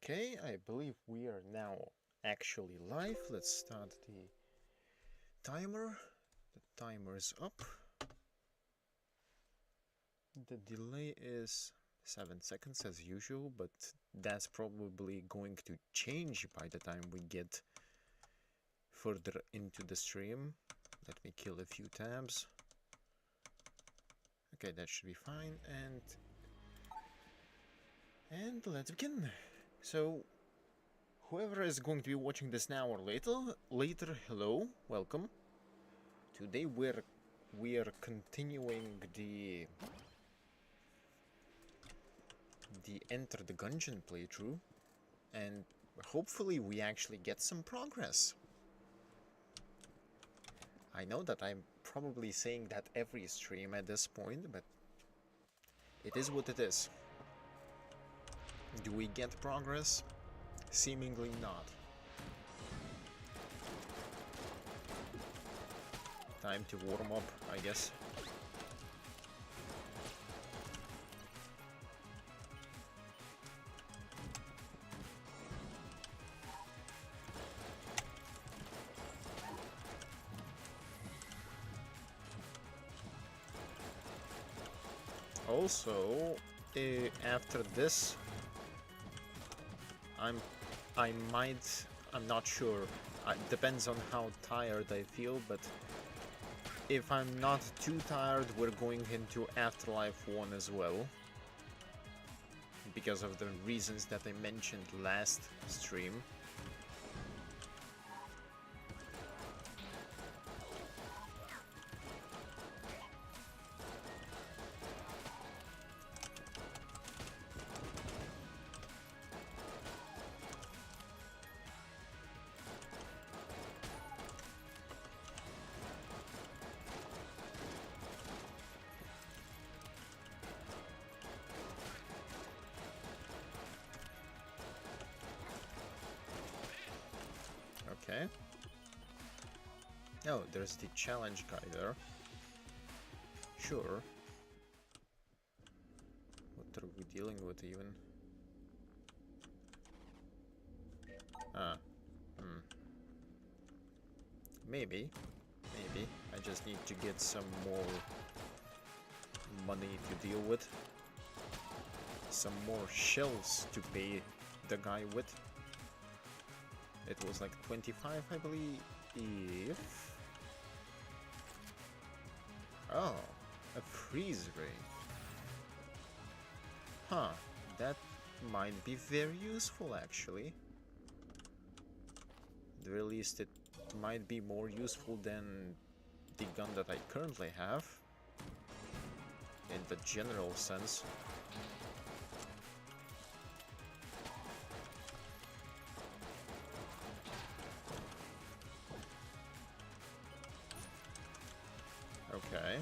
Okay, I believe we are now actually live. Let's start the timer. The timer is up. The delay is 7 seconds as usual, but that's probably going to change by the time we get further into the stream. Let me kill a few tabs. Okay, that should be fine, and let's begin. So, whoever is going to be watching this now or later, hello, welcome. Today we are continuing the Enter the Gungeon playthrough, and hopefully we actually get some progress. I know that I'm probably saying that every stream at this point, but it is what it is. Do we get progress? Seemingly not. Time to warm up, I guess. Also, after this, I'm not sure. It depends on how tired I feel, but if I'm not too tired, we're going into Afterlife 1 as well. Because of the reasons that I mentioned last stream. Okay. Oh, there's the challenge guy there. Sure. What are we dealing with even? Ah. Maybe. Maybe. I just need to get some more money to deal with. Some more shells to pay the guy with. It was like 25, I believe. Oh, a freeze ray. Huh, that might be very useful actually. At the very least, it might be more useful than the gun that I currently have. In the general sense. Okay.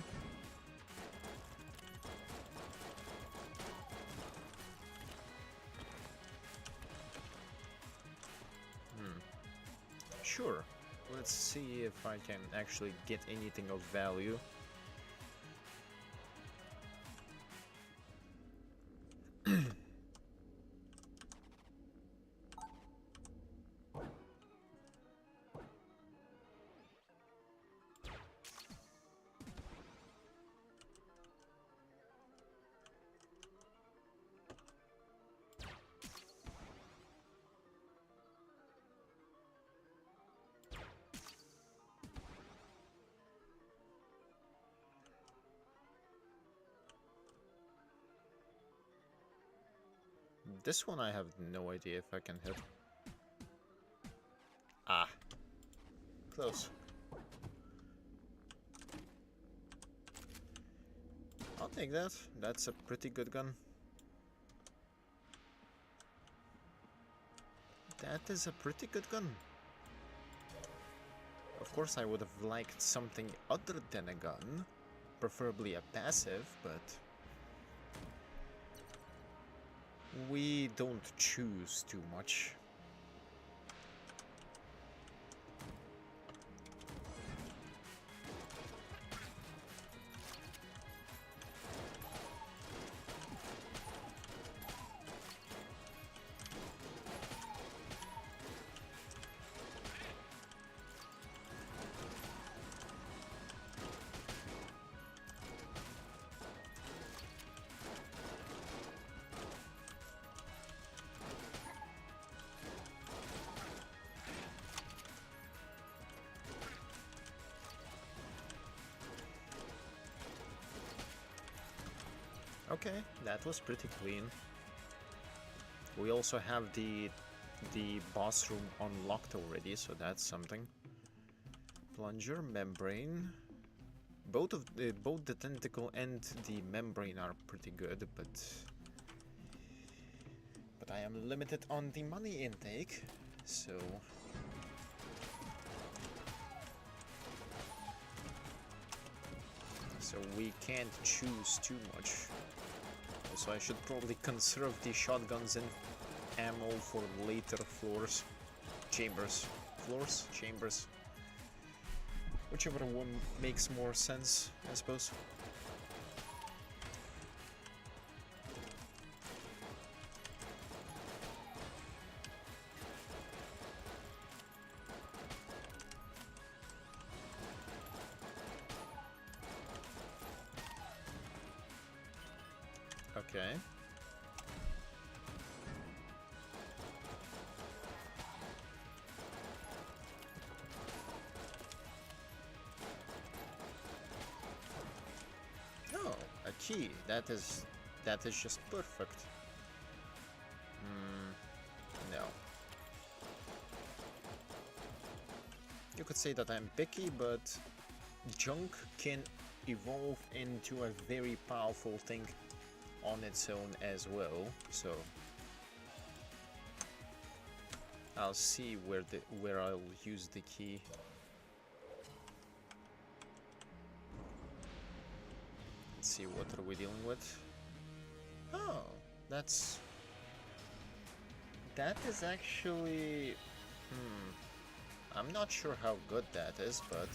Sure. Let's see if I can actually get anything of value. This one I have no idea if I can hit. Ah. Close. I'll take that. That's a pretty good gun. That is a pretty good gun. Of course I would have liked something other than a gun. Preferably a passive, but we don't choose too much. Okay, that was pretty clean. We also have the boss room unlocked already, so that's something. Plunger, membrane. Both the tentacle and the membrane are pretty good, but I am limited on the money intake, so we can't choose too much. Also, I should probably conserve the shotguns and ammo for later floors. Chambers. Floors? Chambers. Whichever one makes more sense, I suppose. Okay. Oh, a key. That is just perfect. No. You could say that I'm picky, but junk can evolve into a very powerful thing on its own as well, so I'll see where I'll use the key. Let's see, what are we dealing with? Oh, that is actually I'm not sure how good that is, but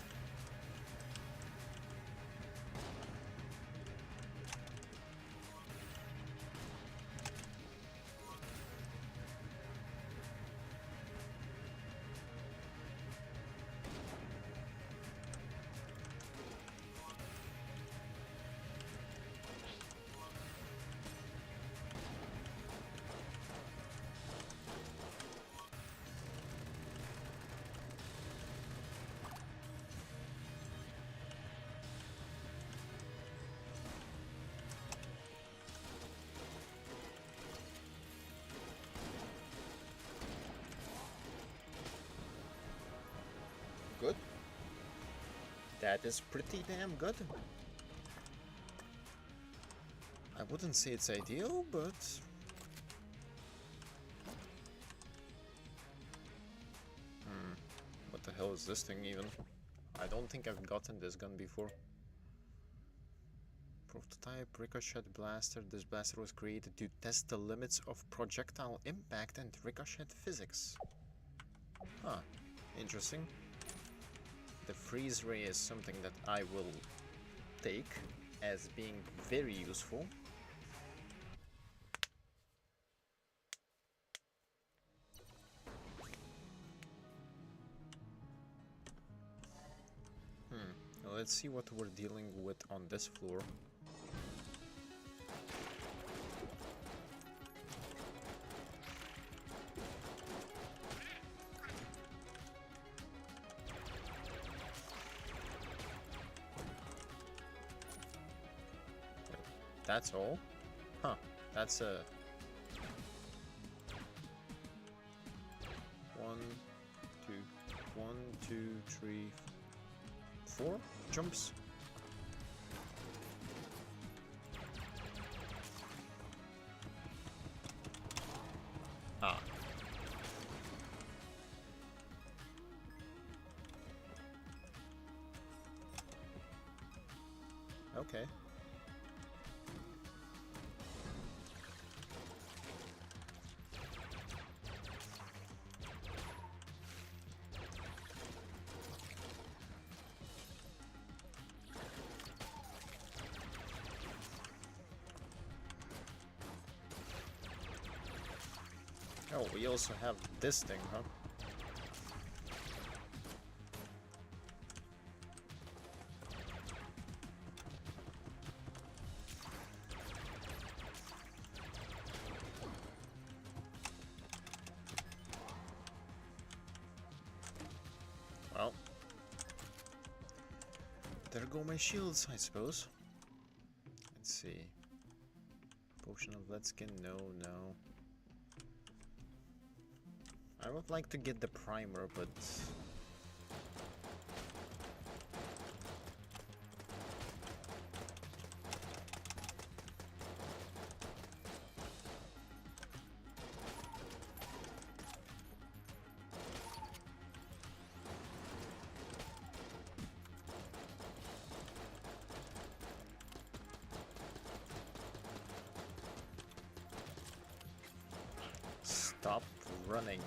good. That is pretty damn good. I wouldn't say it's ideal, but what the hell is this thing even? I don't think I've gotten this gun before. Prototype ricochet blaster. This blaster was created to test the limits of projectile impact and ricochet physics. Huh, interesting. The freeze ray is something that I will take as being very useful. Let's see what we're dealing with on this floor. That's all? Huh, that's a... 1, 2, 1, 2, 3, 4 jumps. Ah. Okay. Oh, we also have this thing, huh? Well, there go my shields, I suppose. Let's see. Potion of Blood Skin, no, no. I would like to get the primer, but... Stop running.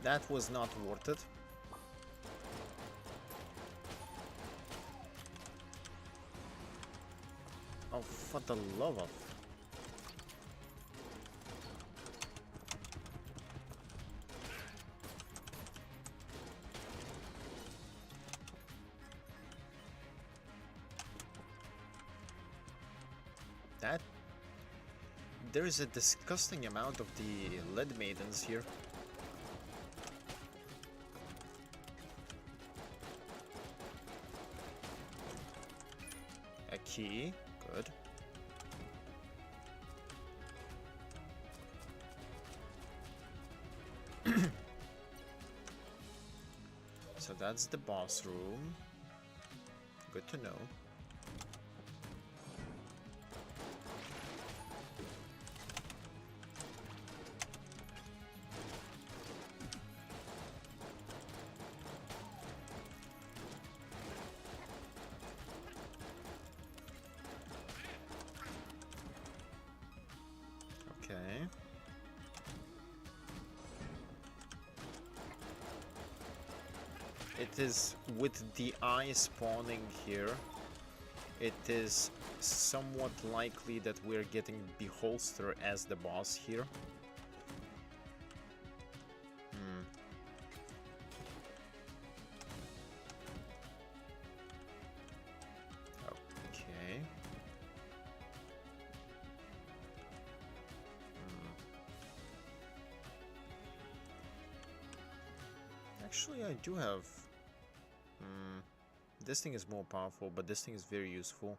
That was not worth it. Oh, for the love of... That... There is a disgusting amount of the lead maidens here. A key, good. So that's the boss room. Good to know. Okay. It is with the eye spawning here. It is somewhat likely that we're getting Beholster as the boss here. Okay. Actually, I do have... This thing is more powerful, but this thing is very useful.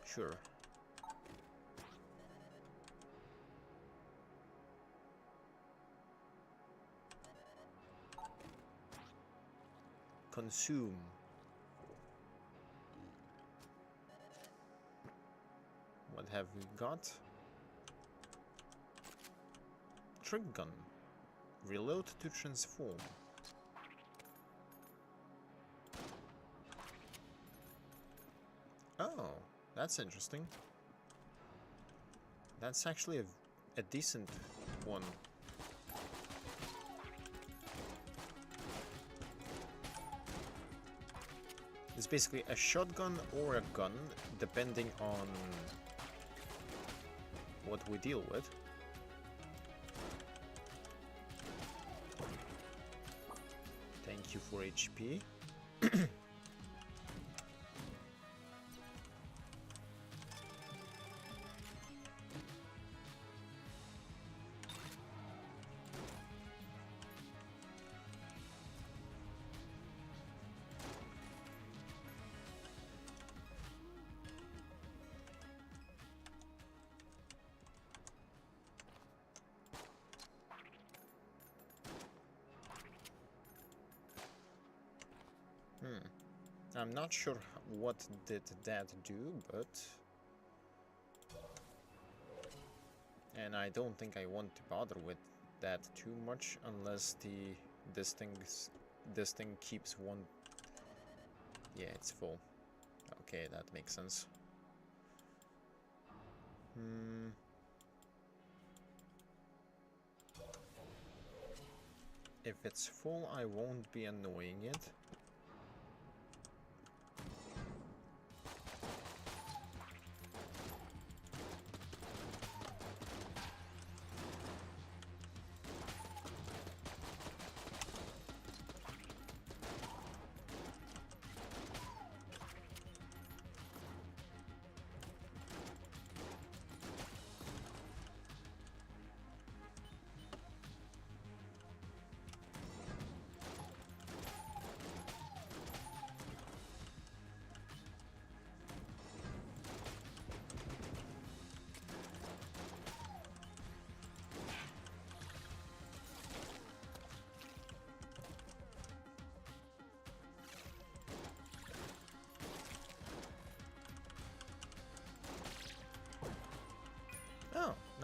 Sure. Consume. What have we got? Trick gun. Reload to transform. Oh, that's interesting. That's actually a decent one. It's basically a shotgun or a gun, depending on what we deal with. Thank you for HP. I'm not sure what did that do, but... And I don't think I want to bother with that too much, unless this thing keeps one... Yeah, it's full. Okay, that makes sense. If it's full, I won't be annoying it.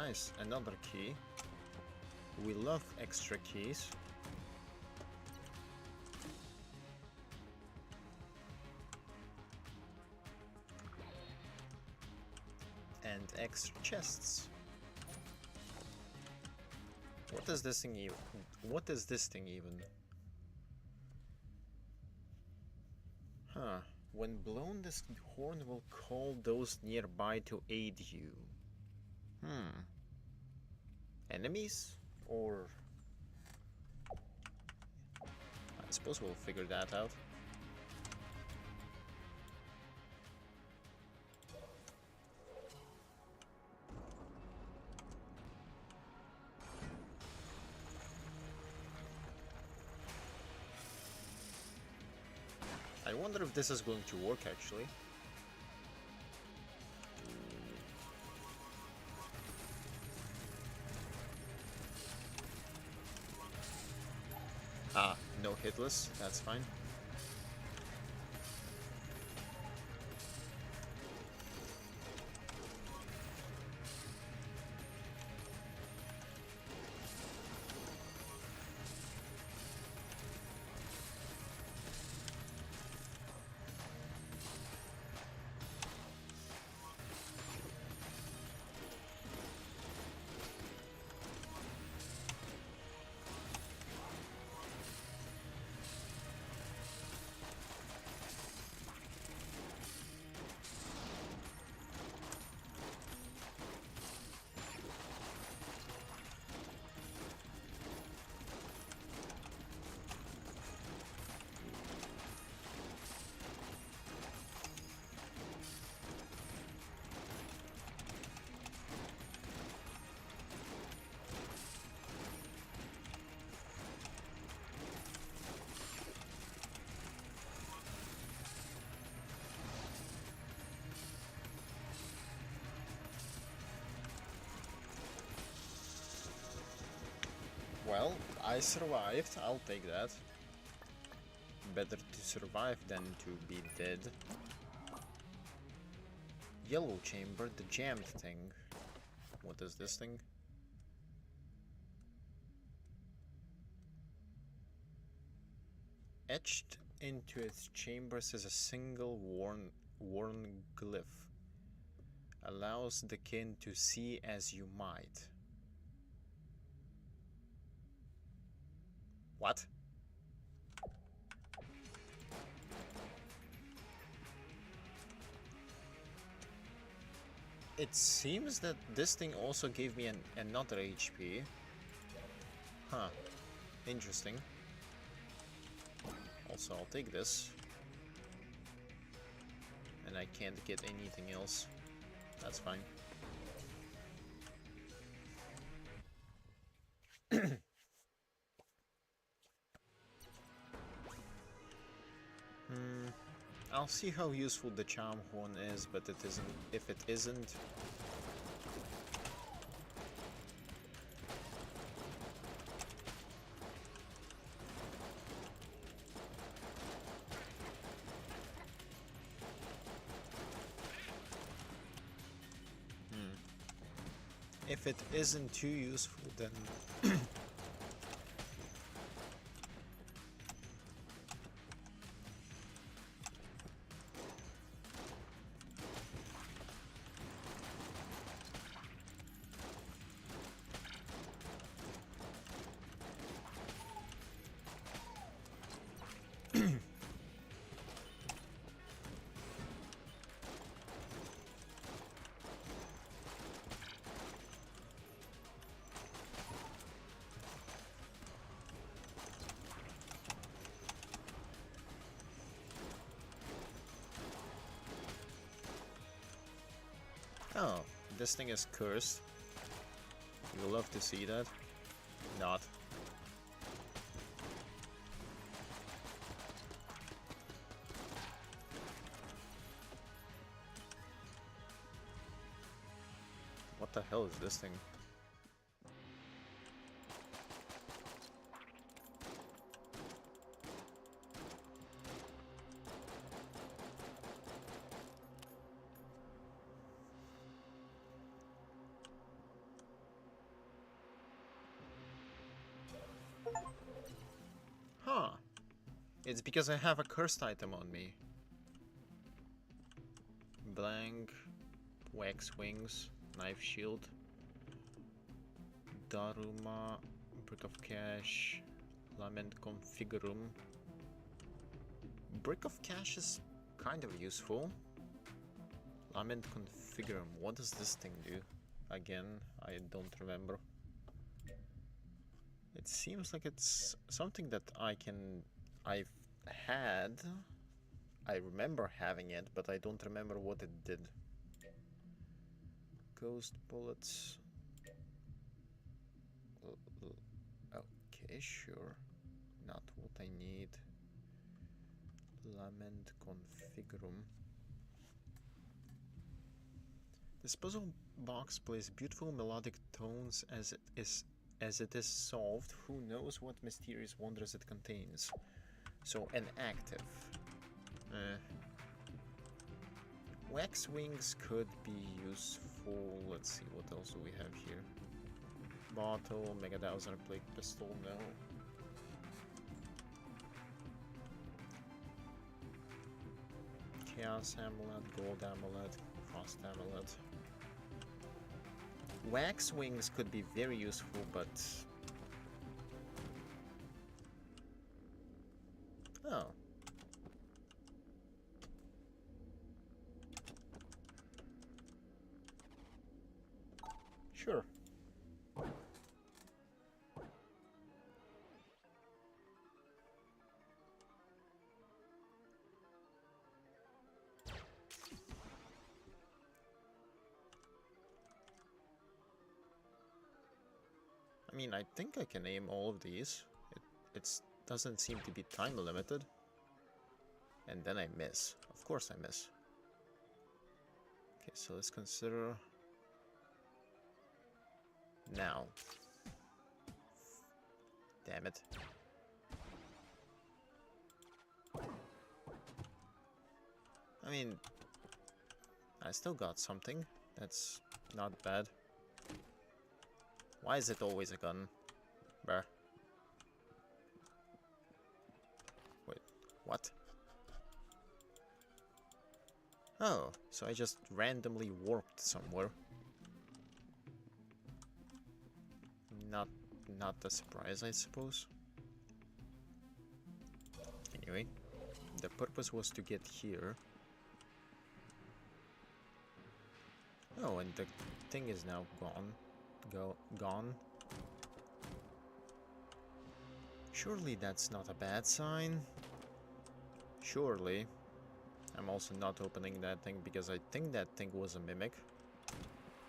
Nice, another key. We love extra keys. And extra chests. What is this thing even? What is this thing even? Huh. When blown, this horn will call those nearby to aid you. Enemies? Or... I suppose we'll figure that out. I wonder if this is going to work actually. Ah, no hitless, that's fine. Well, I survived, I'll take that. Better to survive than to be dead. Yellow chamber, the jammed thing. What is this thing? Etched into its chambers is a single worn glyph. Allows the kin to see as you might. What? It seems that this thing also gave me another HP. Huh. Interesting. Also, I'll take this. And I can't get anything else. That's fine. I'll see how useful the charm horn is, but it isn't. If it isn't, if it isn't too useful, then oh, this thing is cursed. You'll love to see that. Not. What the hell is this thing? It's because I have a cursed item on me. Blank, wax wings, knife shield, Daruma, brick of cash, lament configurum. Brick of cash is kind of useful. Lament configurum. What does this thing do? Again, I don't remember. It seems like it's something that I've had. I remember having it, but I don't remember what it did. Ghost bullets. Okay, sure. Not what I need. Lament configurum. This puzzle box plays beautiful melodic tones as it is solved. Who knows what mysterious wonders it contains? So an active. Wax wings could be useful. Let's see, what else do we have here? Bottle, Mega Dowser, Plague Pistol, no. Chaos Amulet, Gold Amulet, Frost Amulet. Wax wings could be very useful, but... Oh. Sure. I mean, I think I can aim all of these. It doesn't seem to be time limited. And then I miss. Of course I miss. Okay, so let's consider... Now. Damn it. I mean, I still got something. That's not bad. Why is it always a gun? Bruh. Wait, what? Oh, so I just randomly warped somewhere. Not a surprise, I suppose. Anyway, the purpose was to get here. Oh, and the thing is now gone. Surely that's not a bad sign. Surely. I'm also not opening that thing because I think that thing was a mimic.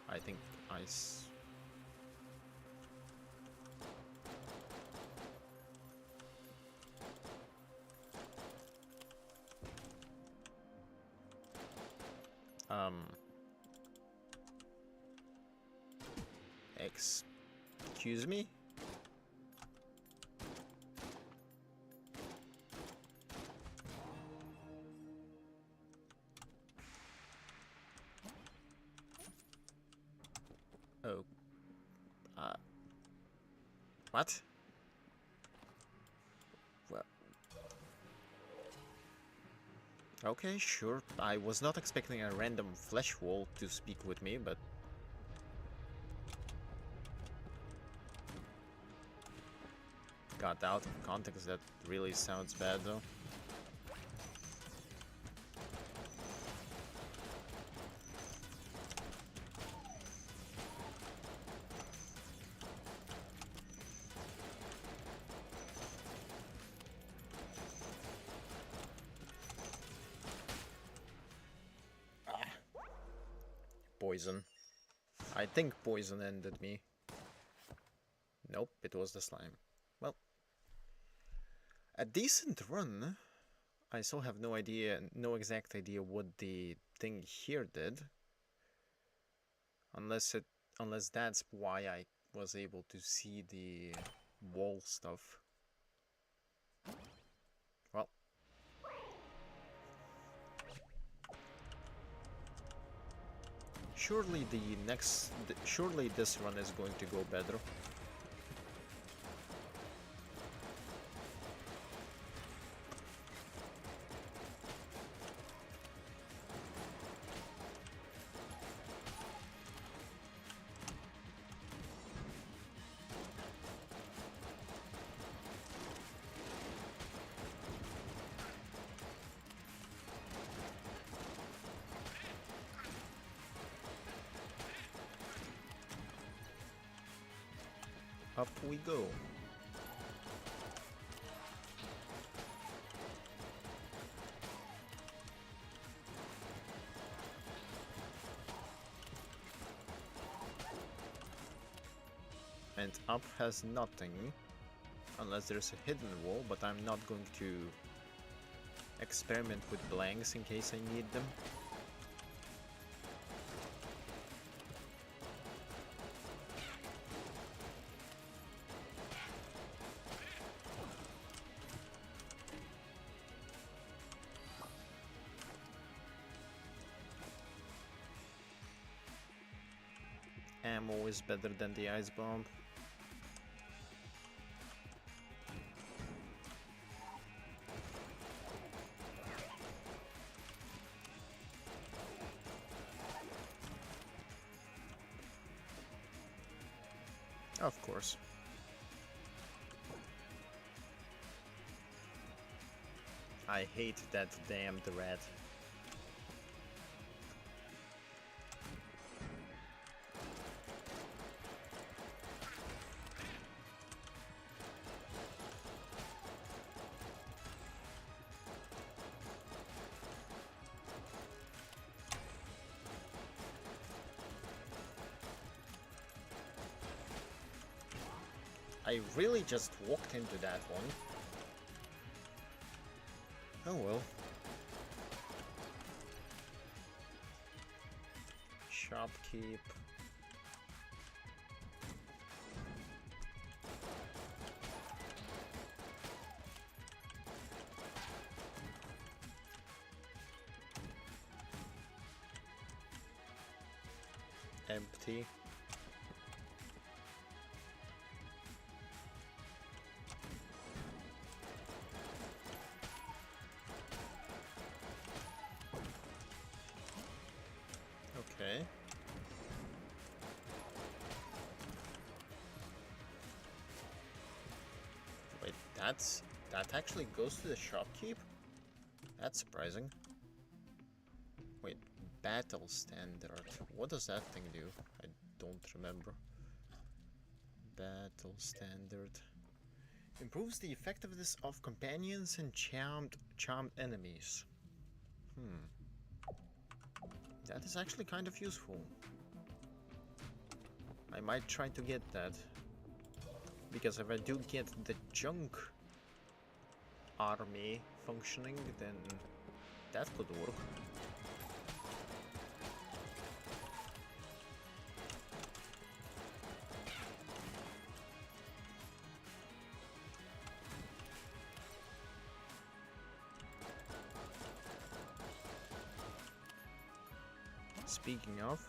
I think excuse me? Oh. What? Well. Okay, sure. I was not expecting a random flesh wall to speak with me, but... Got out of context, that really sounds bad though. Poison. I think poison ended me. Nope, it was the slime. Well, a decent run. I still have no exact idea what the thing here did. Unless that's why I was able to see the wall stuff. Well. Surely surely this run is going to go better. Up we go. And up has nothing, unless there's a hidden wall, but I'm not going to experiment with blanks in case I need them. Ammo is better than the ice bomb. Of course. I hate that damned rat. I really just walked into that one. Oh well. Shopkeep. Empty. Okay. Wait, that actually goes to the shopkeep? That's surprising. Wait, battle standard. What does that thing do? I don't remember. Battle standard. Improves the effectiveness of companions and charmed enemies. That is actually kind of useful. I might try to get that. Because if I do get the junk army functioning, then that could work. Speaking of,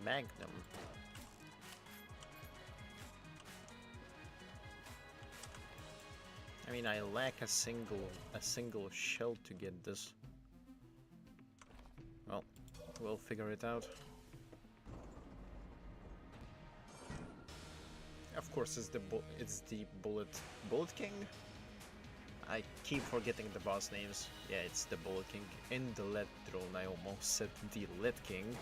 Magnum. I mean, I lack a single shell to get this. Well, we'll figure it out. Of course, it's the Bullet King. I keep forgetting the boss names. Yeah, it's the Bullet King. In the Lead Throne, I almost said the Lead King.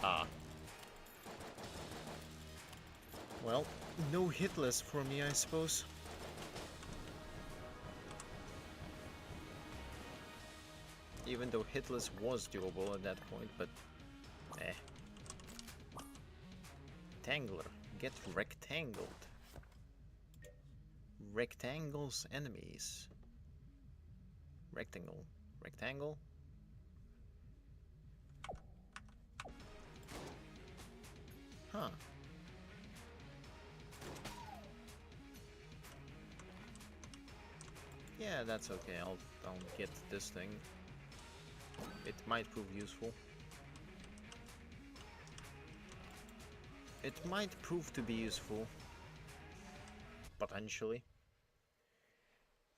Ah. Well, no hitless for me, I suppose. Even though hitless was doable at that point, but eh. Rectangular. Get rectangled. Rectangles enemies. Rectangle. Rectangle. Huh. Yeah, that's okay. I'll get this thing. It might prove useful. It might prove to be useful. Potentially.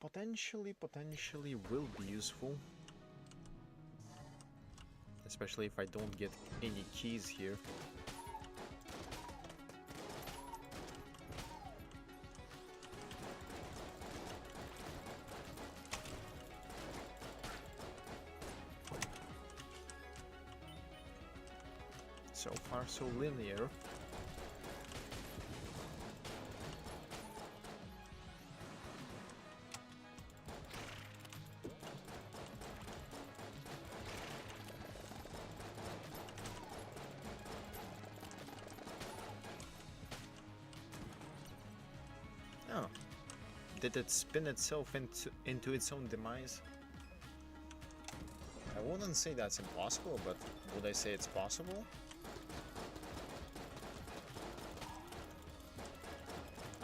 Potentially will be useful. Especially if I don't get any keys here. So far, so linear. Oh. Did it spin itself into its own demise? I wouldn't say that's impossible, but would I say it's possible?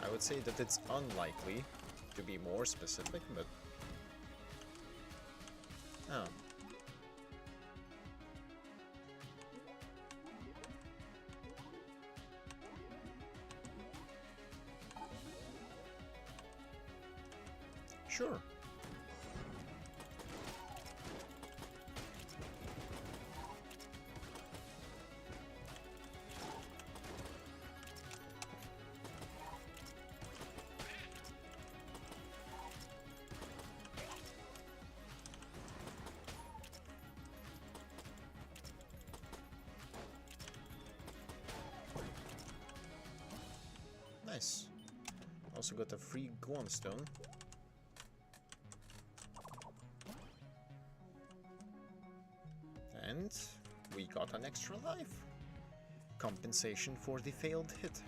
I would say that it's unlikely, to be more specific, but... Oh. Sure. Nice. Also got a free Gungeon stone. And we got an extra life. Compensation for the failed hit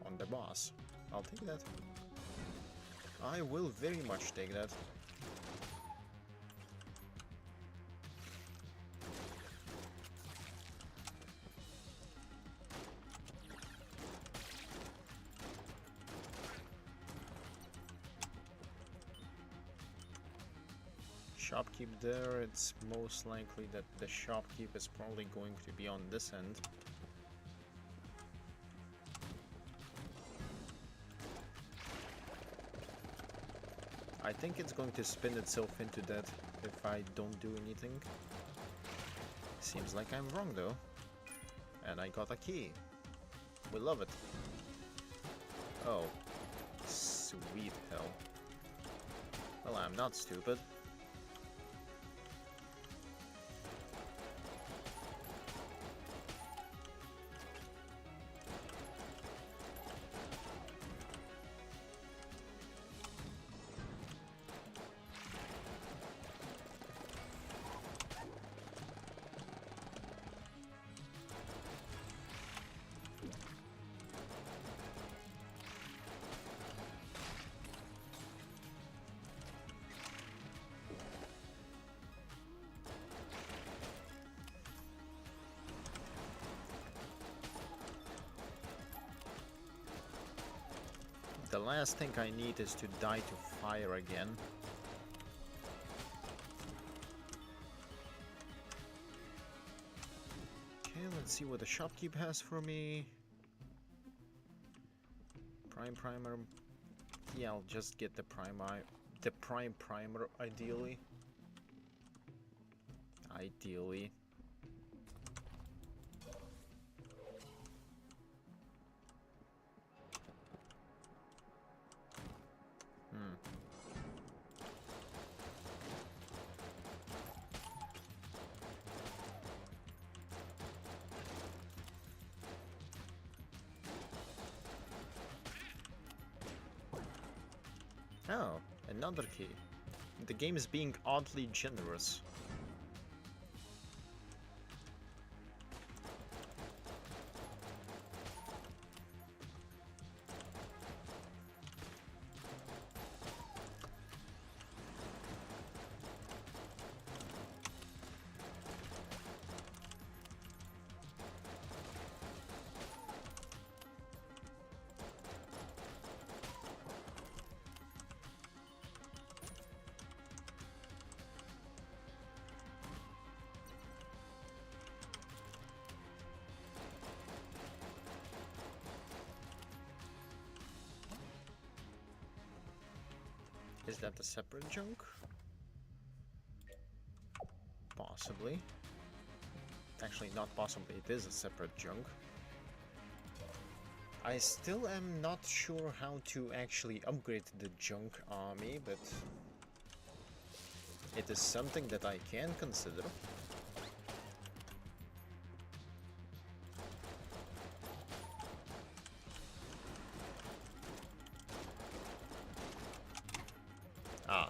on the boss. I'll take that. I will very much take that. Shopkeep there, it's most likely that the shopkeep is probably going to be on this end. I think it's going to spin itself into that if I don't do anything. Seems like I'm wrong though. And I got a key. We love it. Oh. Sweet hell. Well, I'm not stupid. The last thing I need is to die to fire again. Okay, let's see what the shopkeep has for me. Prime primer. Yeah, I'll just get the prime primer ideally. Ideally. Oh, another key. The game is being oddly generous. Is that a separate junk? Possibly. Actually, not possibly, it is a separate junk. I still am not sure how to actually upgrade the junk army, but it is something that I can consider. Ah.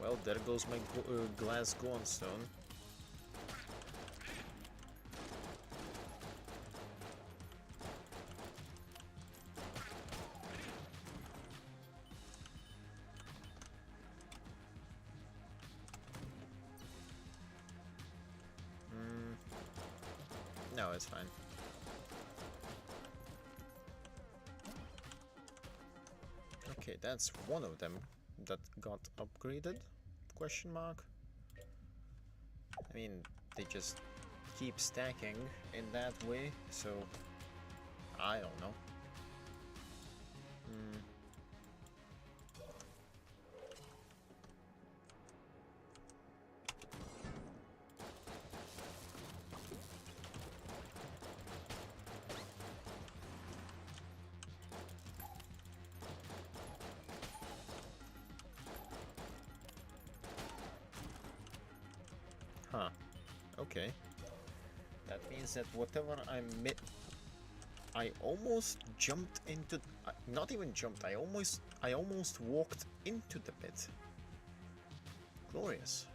Well, there goes my glass goldstone. No, it's fine. Okay, that's one of them that got upgraded? Question mark. I mean, they just keep stacking in that way, so I don't know. Huh. Okay. That means that whatever I almost jumped into... not even jumped, I almost walked into the pit. Glorious.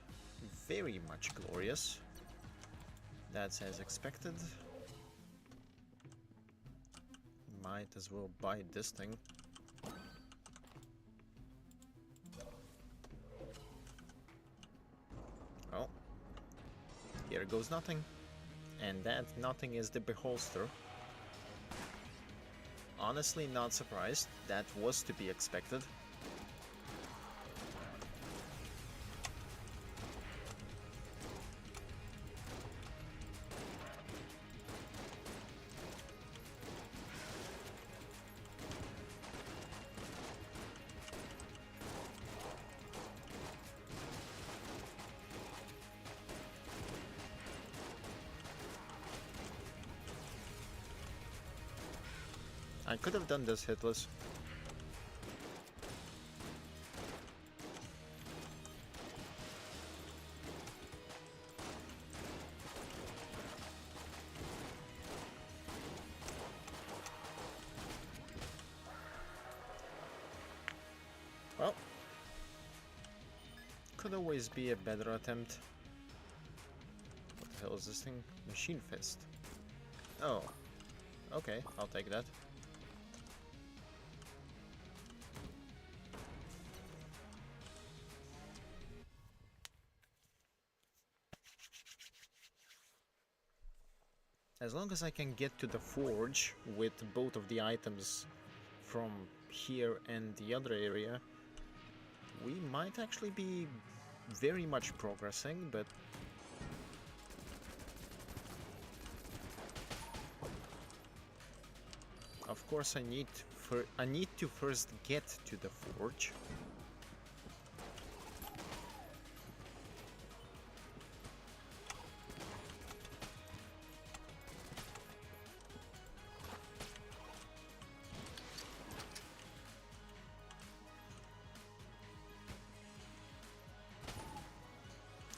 Very much glorious. That's as expected. Might as well buy this thing. Oh. Here goes nothing. And that nothing is the beholster. Honestly, not surprised. That was to be expected. I could have done this hitless. Well, could always be a better attempt. What the hell is this thing? Machine fist. Oh, okay, I'll take that. As long as I can get to the forge with both of the items from here and the other area, we might actually be very much progressing, but of course I need to first get to the forge.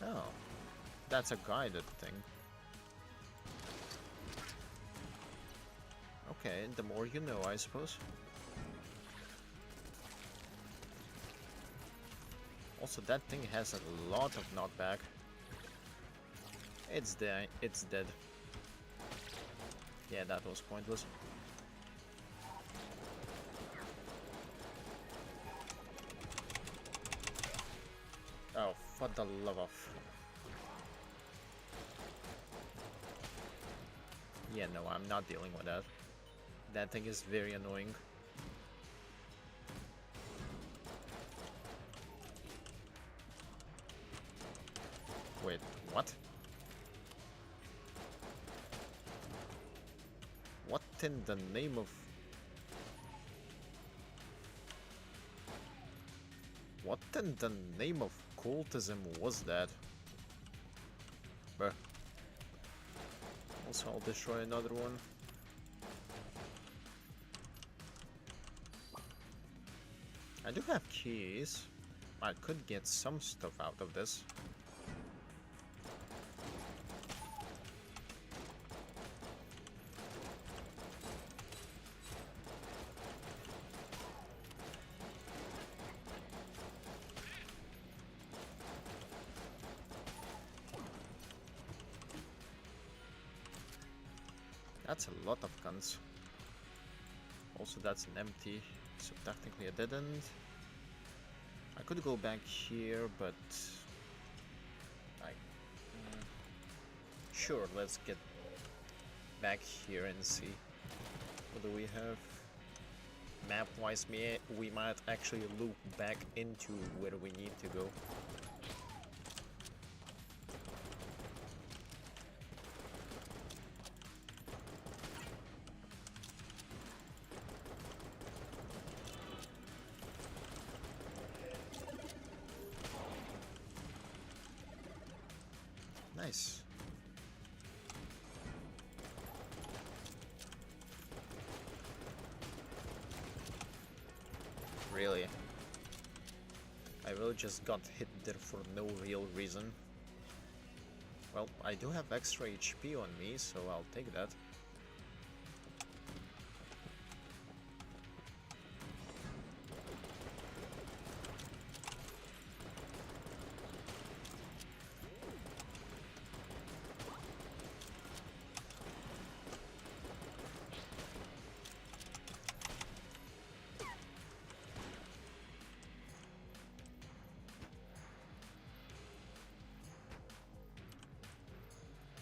Oh, that's a guided thing. Okay, the more you know, I suppose. Also, that thing has a lot of knockback. It's dead. It's dead. Yeah, that was pointless. Oh, for the love of... Yeah, no, I'm not dealing with that. That thing is very annoying. Wait, what? What in the name of... What in the name of cultism was that? Bruh. Also, I'll destroy another one. I do have keys. I could get some stuff out of this. That's a lot of guns. Also, that's an empty, so technically I didn't. I could go back here, but sure, let's get back here and see. What do we have? Map-wise, we might actually loop back into where we need to go. Nice. Really? I really just got hit there for no real reason. Well, I do have extra HP on me, so I'll take that.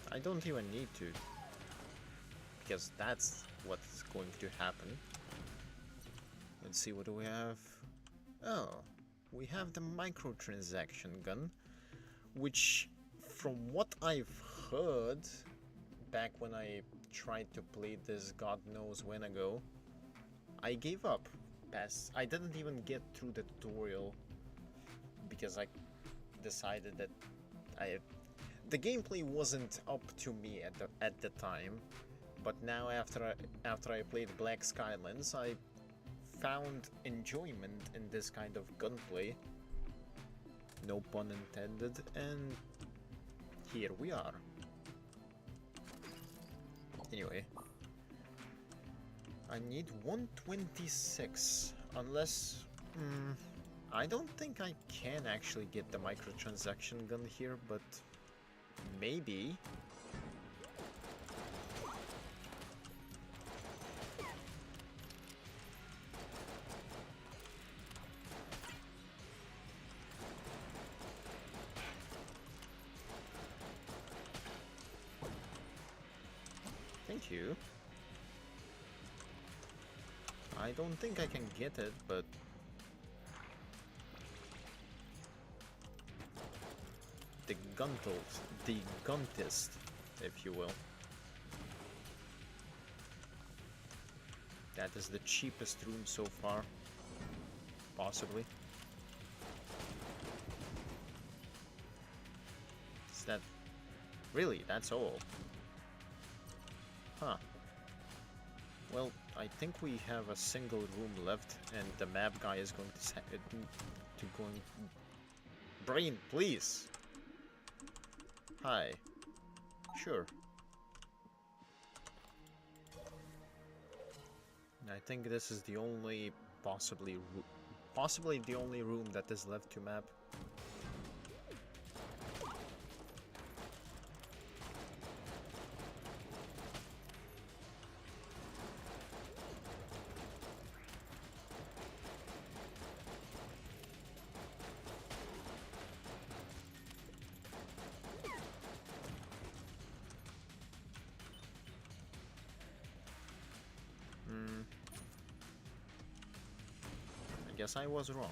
I don't even need to, because that's what's going to happen. Let's see, what do we have? Oh, we have the microtransaction gun, which, from what I've heard back when I tried to play this God knows when ago, I gave up. I didn't even get through the tutorial because I decided that the gameplay wasn't up to me at the time, but now after I played Black Skylands, I found enjoyment in this kind of gunplay. No pun intended, and here we are. Anyway, I need 126, unless I don't think I can actually get the microtransaction gun here, but maybe. Thank you. I don't think I can get it, but the guntist, if you will. That is the cheapest room so far, possibly. Is that really? That's all? Huh. Well, I think we have a single room left, and the map guy is going to Brain, please. Hi. Sure. I think this is the only possibly the only room that is left to map. I guess I was wrong.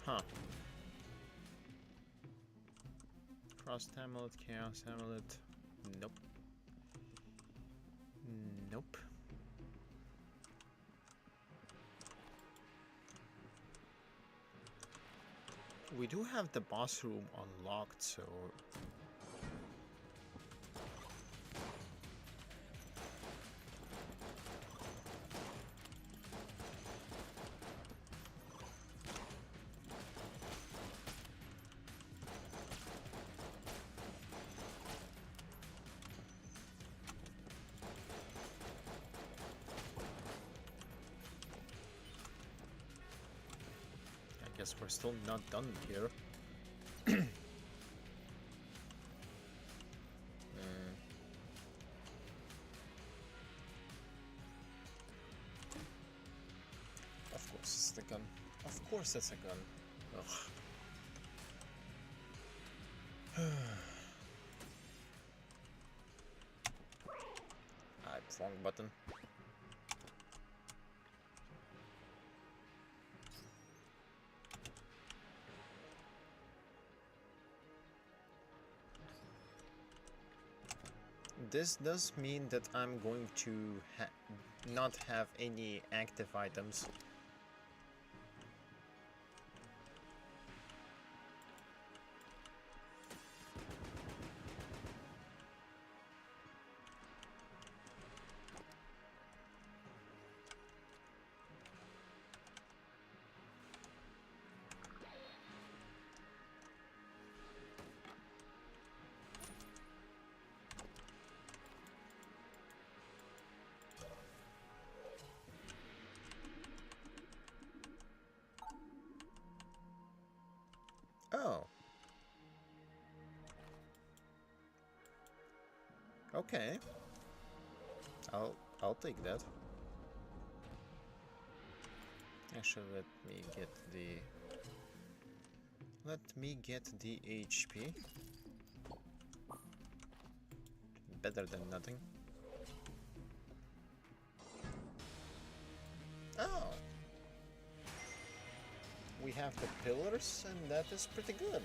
Huh. Frost Amulet, Chaos Amulet. Nope. Nope. We do have the boss room unlocked, so... I guess we're still not done here. Of course it's the gun. Of course it's a gun. Ugh. Wrong button. This does mean that I'm going to not have any active items. Oh. Okay. I'll take that. Actually, let me get the HP. Better than nothing. Oh. We have the pillars, and that is pretty good.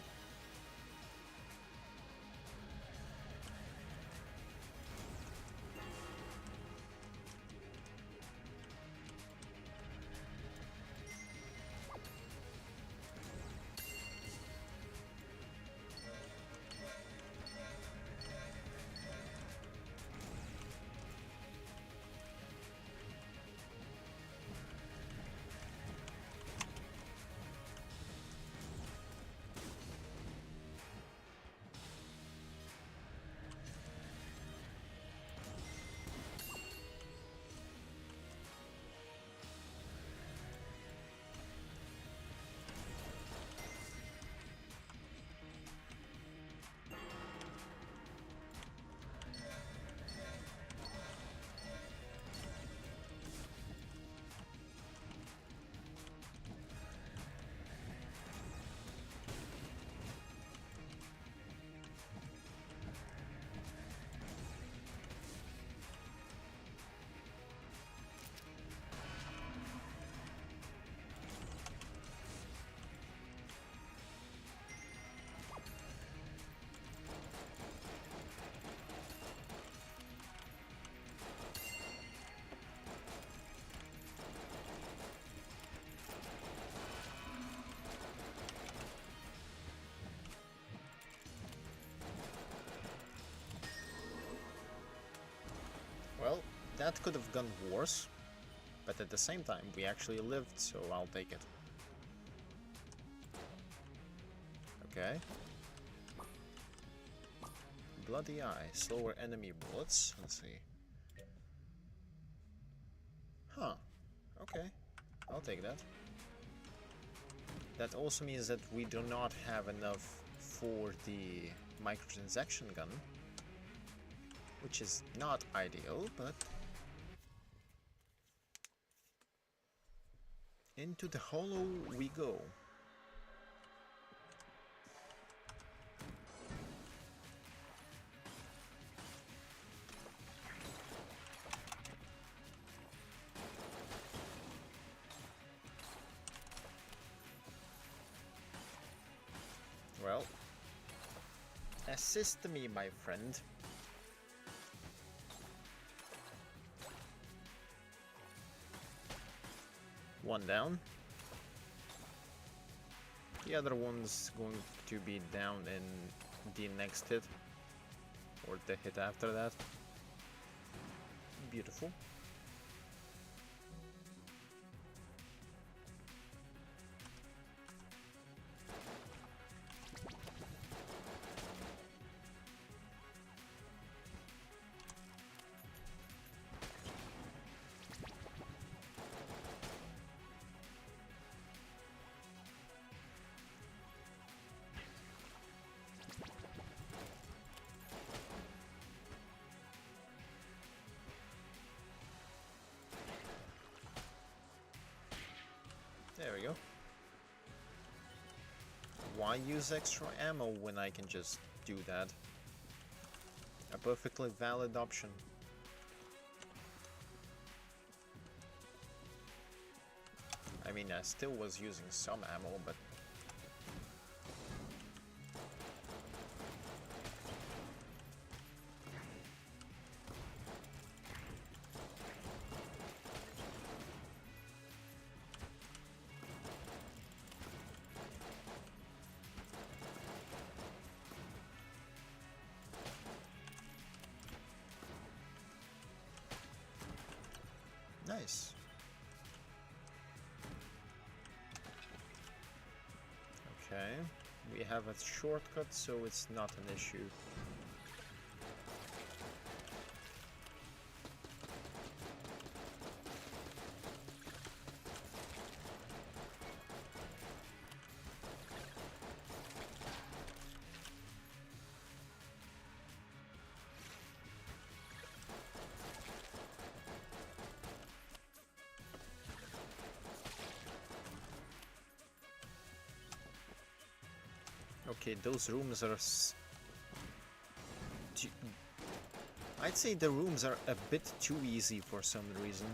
Well, that could have gone worse, but at the same time, we actually lived, so I'll take it. Okay. Bloody Eye, slower enemy bullets. Let's see. Huh. Okay. I'll take that. That also means that we do not have enough for the microtransaction gun, which is not ideal, but into the hollow we go. Assist me, my friend. One down. The other one's going to be down in the next hit. Or the hit after that. Beautiful. There we go. Why use extra ammo when I can just do that? A perfectly valid option. I mean, I still was using some ammo, but... Nice. Okay, we have a shortcut, so it's not an issue. Okay, those rooms are... I'd say the rooms are a bit too easy for some reason.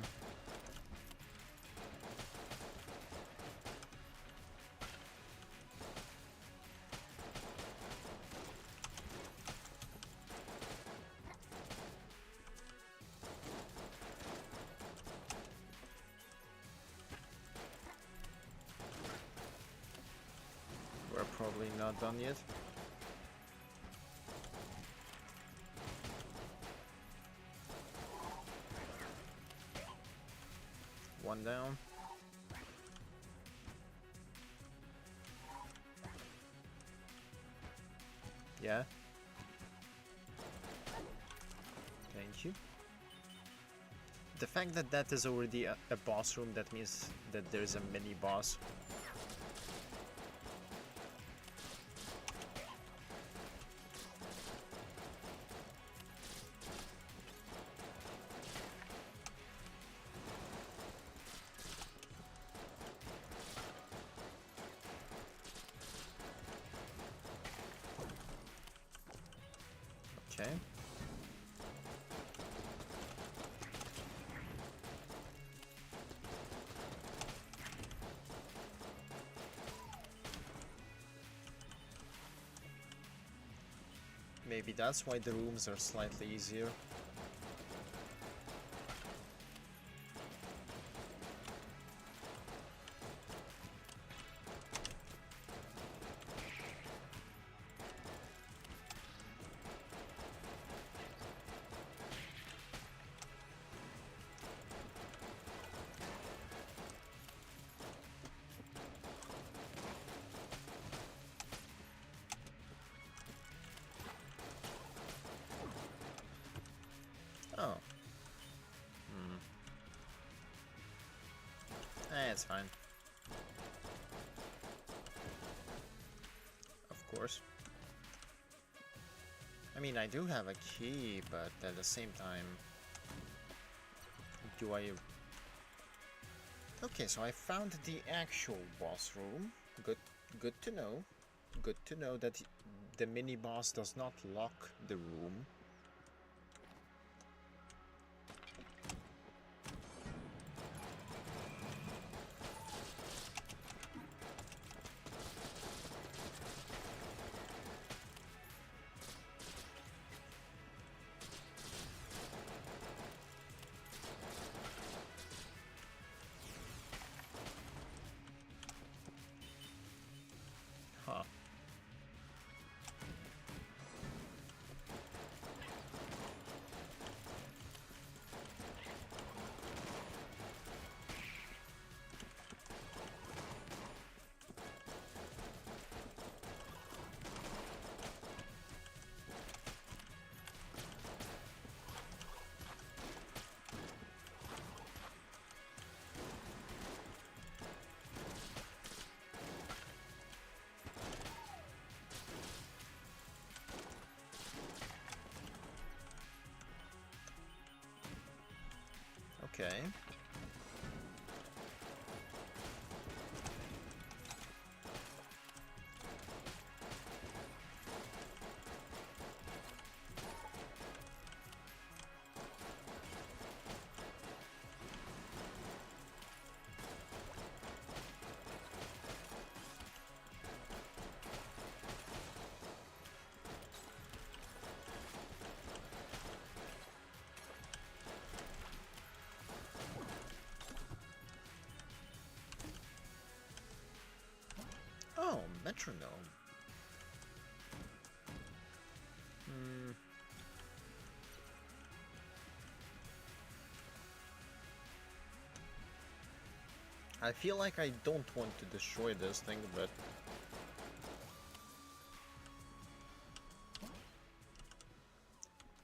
We're probably not done yet. One down. Yeah. Thank you. The fact that that is already a boss room, that means that there's a mini boss. Okay. Maybe that's why the rooms are slightly easier. Oh. It's fine. Of course. I mean, I do have a key, but at the same time... Do I... Okay, so I found the actual boss room. Good to know. Good to know that the mini-boss does not lock the room. Okay. Oh, metronome. Hmm. I feel like I don't want to destroy this thing, but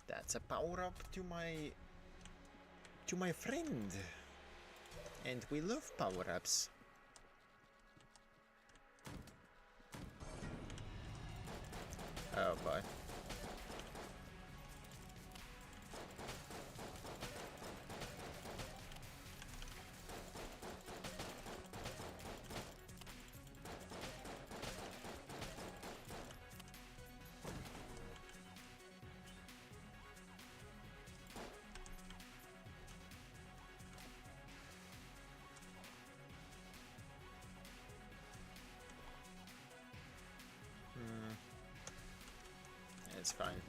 that's a power up to my friend. And we love power ups. Oh boy. It's fine.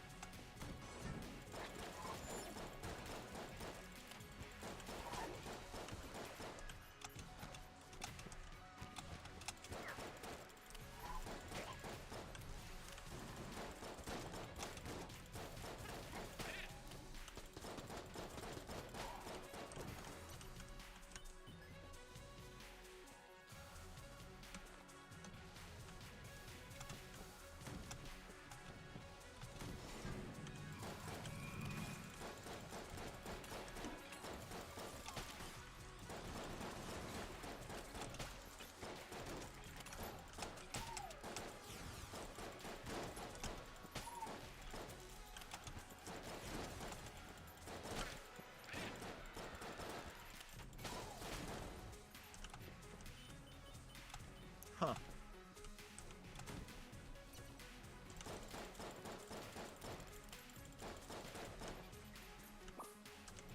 Huh.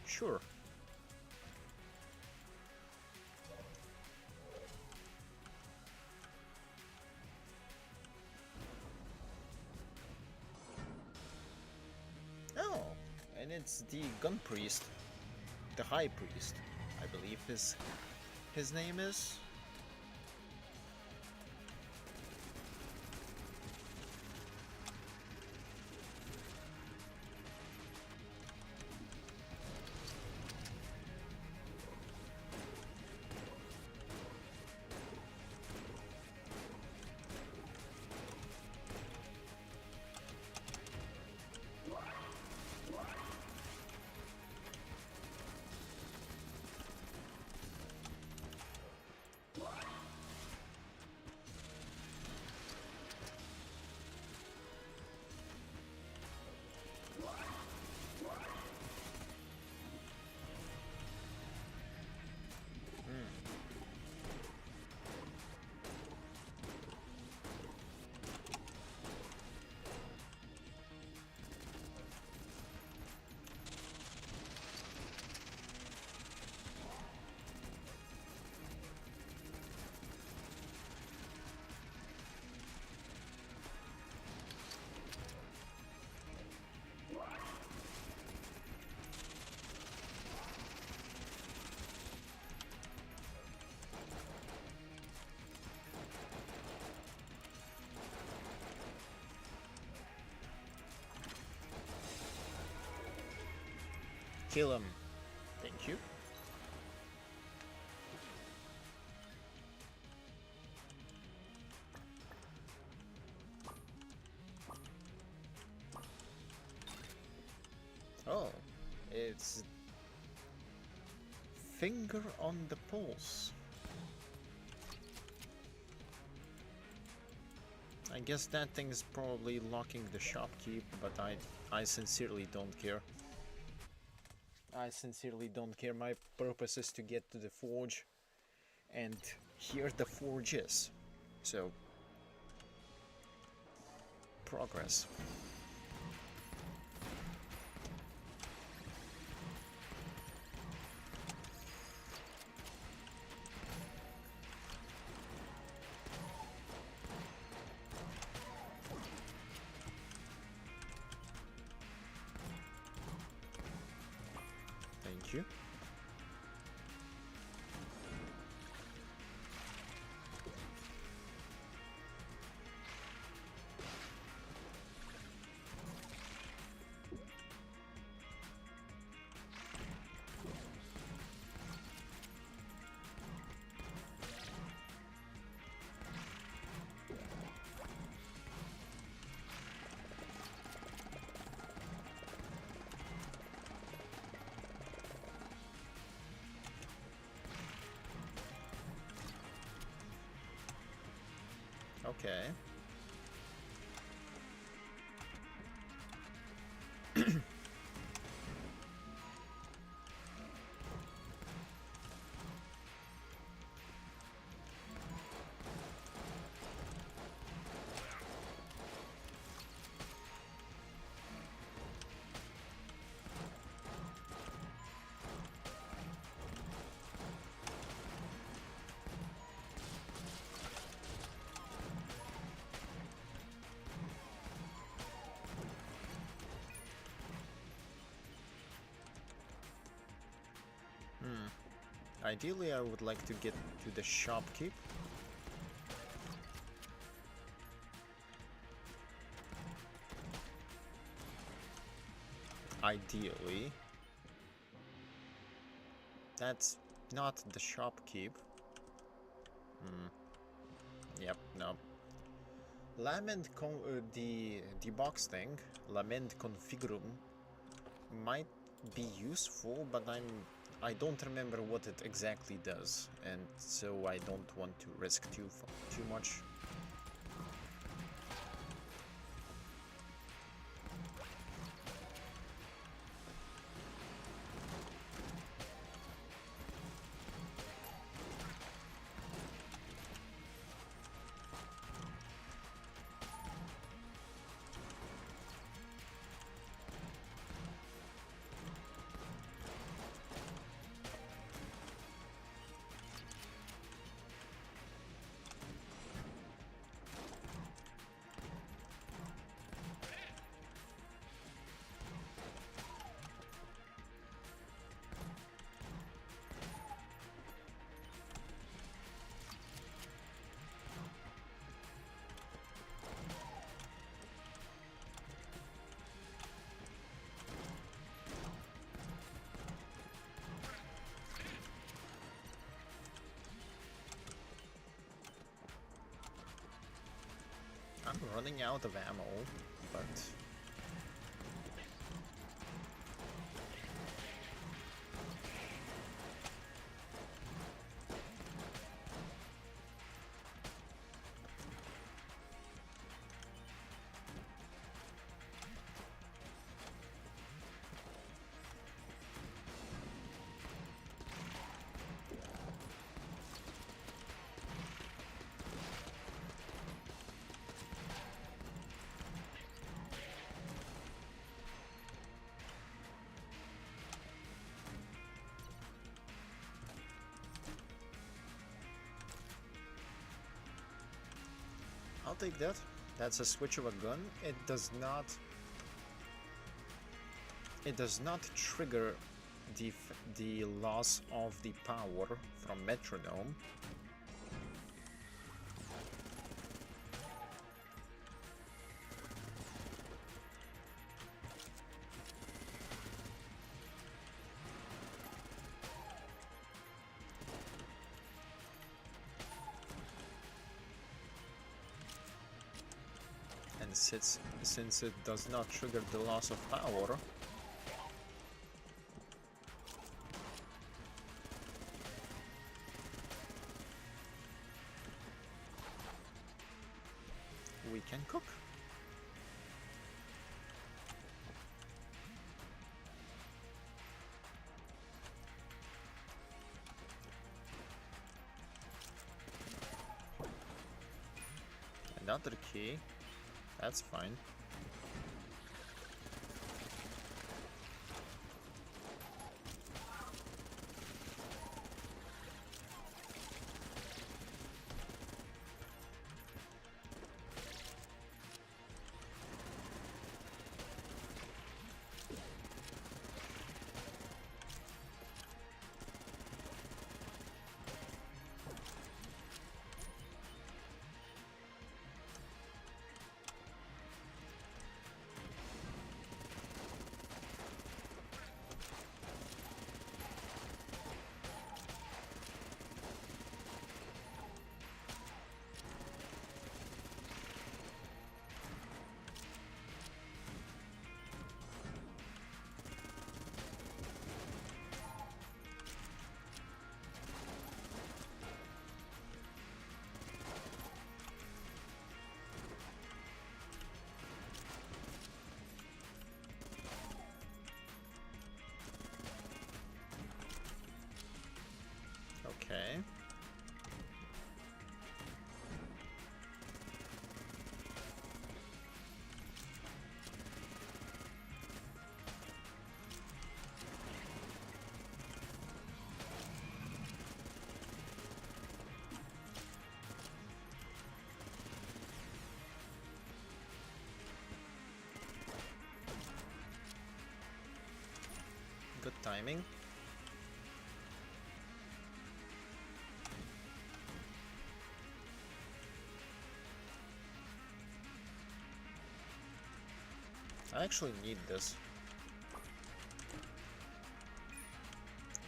Sure. Oh, and it's the gun priest, the high priest, I believe his name is. Kill him. Thank you. Oh, it's finger on the pulse. I guess that thing is probably locking the shopkeep, but I sincerely don't care. I sincerely don't care. My purpose is to get to the forge, and here the forge is. So, progress. Thank you. Okay. Ideally, I would like to get to the shopkeep. Ideally. That's not the shopkeep. Yep, no. The box thing, Lament Configurum, might be useful, but I don't remember what it exactly does, and so I don't want to risk too much. I'm running out of ammo, but... I'll take that. That's a switch of a gun. It does not trigger the loss of the power from metronome. And since it does not trigger the loss of power, we can cook. Another key. That's fine. Okay. Good timing. I actually need this.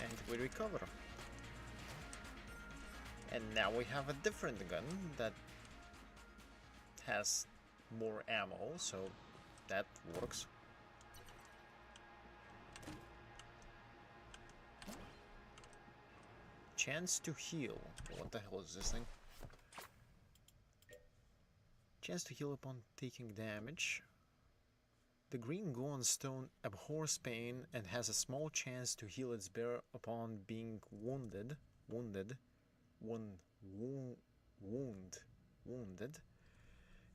And we recover. And now we have a different gun that has more ammo, so that works. Chance to heal. What the hell is this thing? Chance to heal upon taking damage. The green Gungeon stone abhors pain and has a small chance to heal its bearer upon being wounded.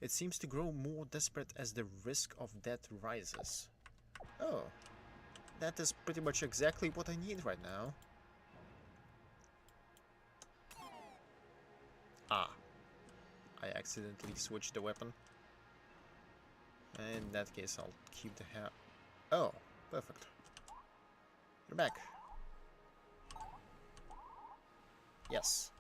It seems to grow more desperate as the risk of death rises. Oh, that is pretty much exactly what I need right now. Ah, I accidentally switched the weapon. In that case, I'll keep the hair. Oh, perfect. You're back. Yes.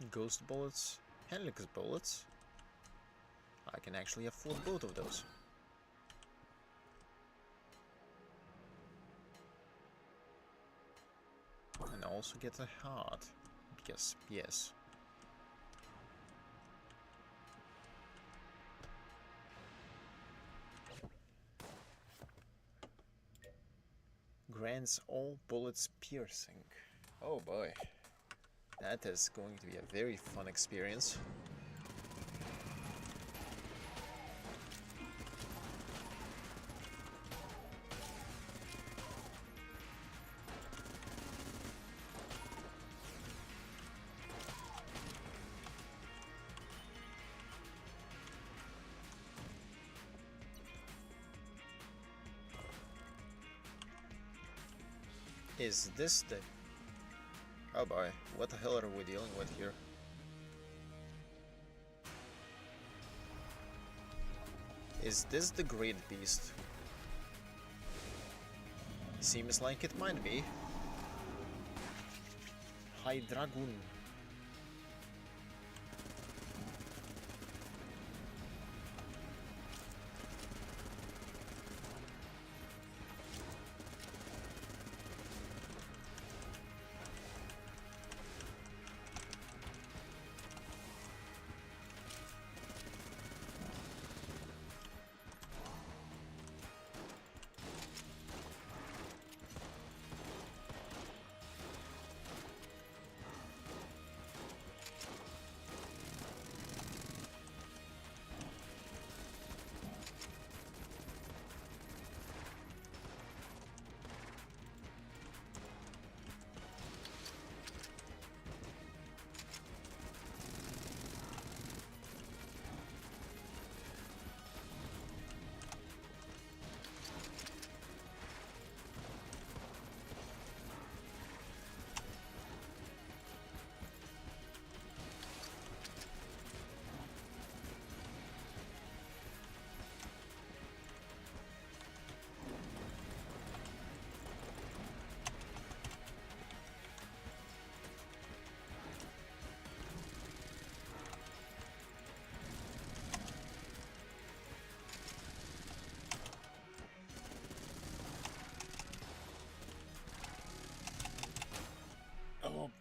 Ghost bullets, helix bullets. I can actually afford both of those. And also get a heart. Because, yes. Grants all bullets piercing. Oh boy. That is going to be a very fun experience. Is this the... Oh boy, what the hell are we dealing with here? Is this the Great Beast? Seems like it might be. High Dragoon.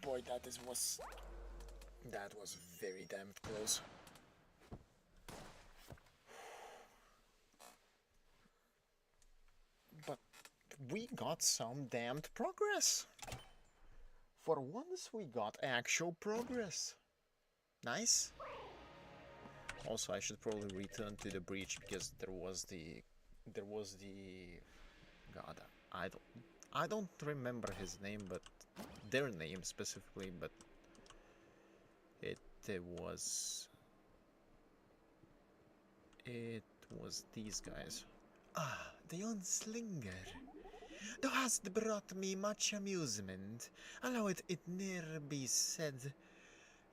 boy, that was very damn close. But we got some damned progress. For once we got actual progress. Nice. Also, I should probably return to the breach because there was the God, I don't remember his name, but their name specifically, but it was these guys. Ah, the unslinger. Thou hast brought me much amusement. Allow it ne'er be said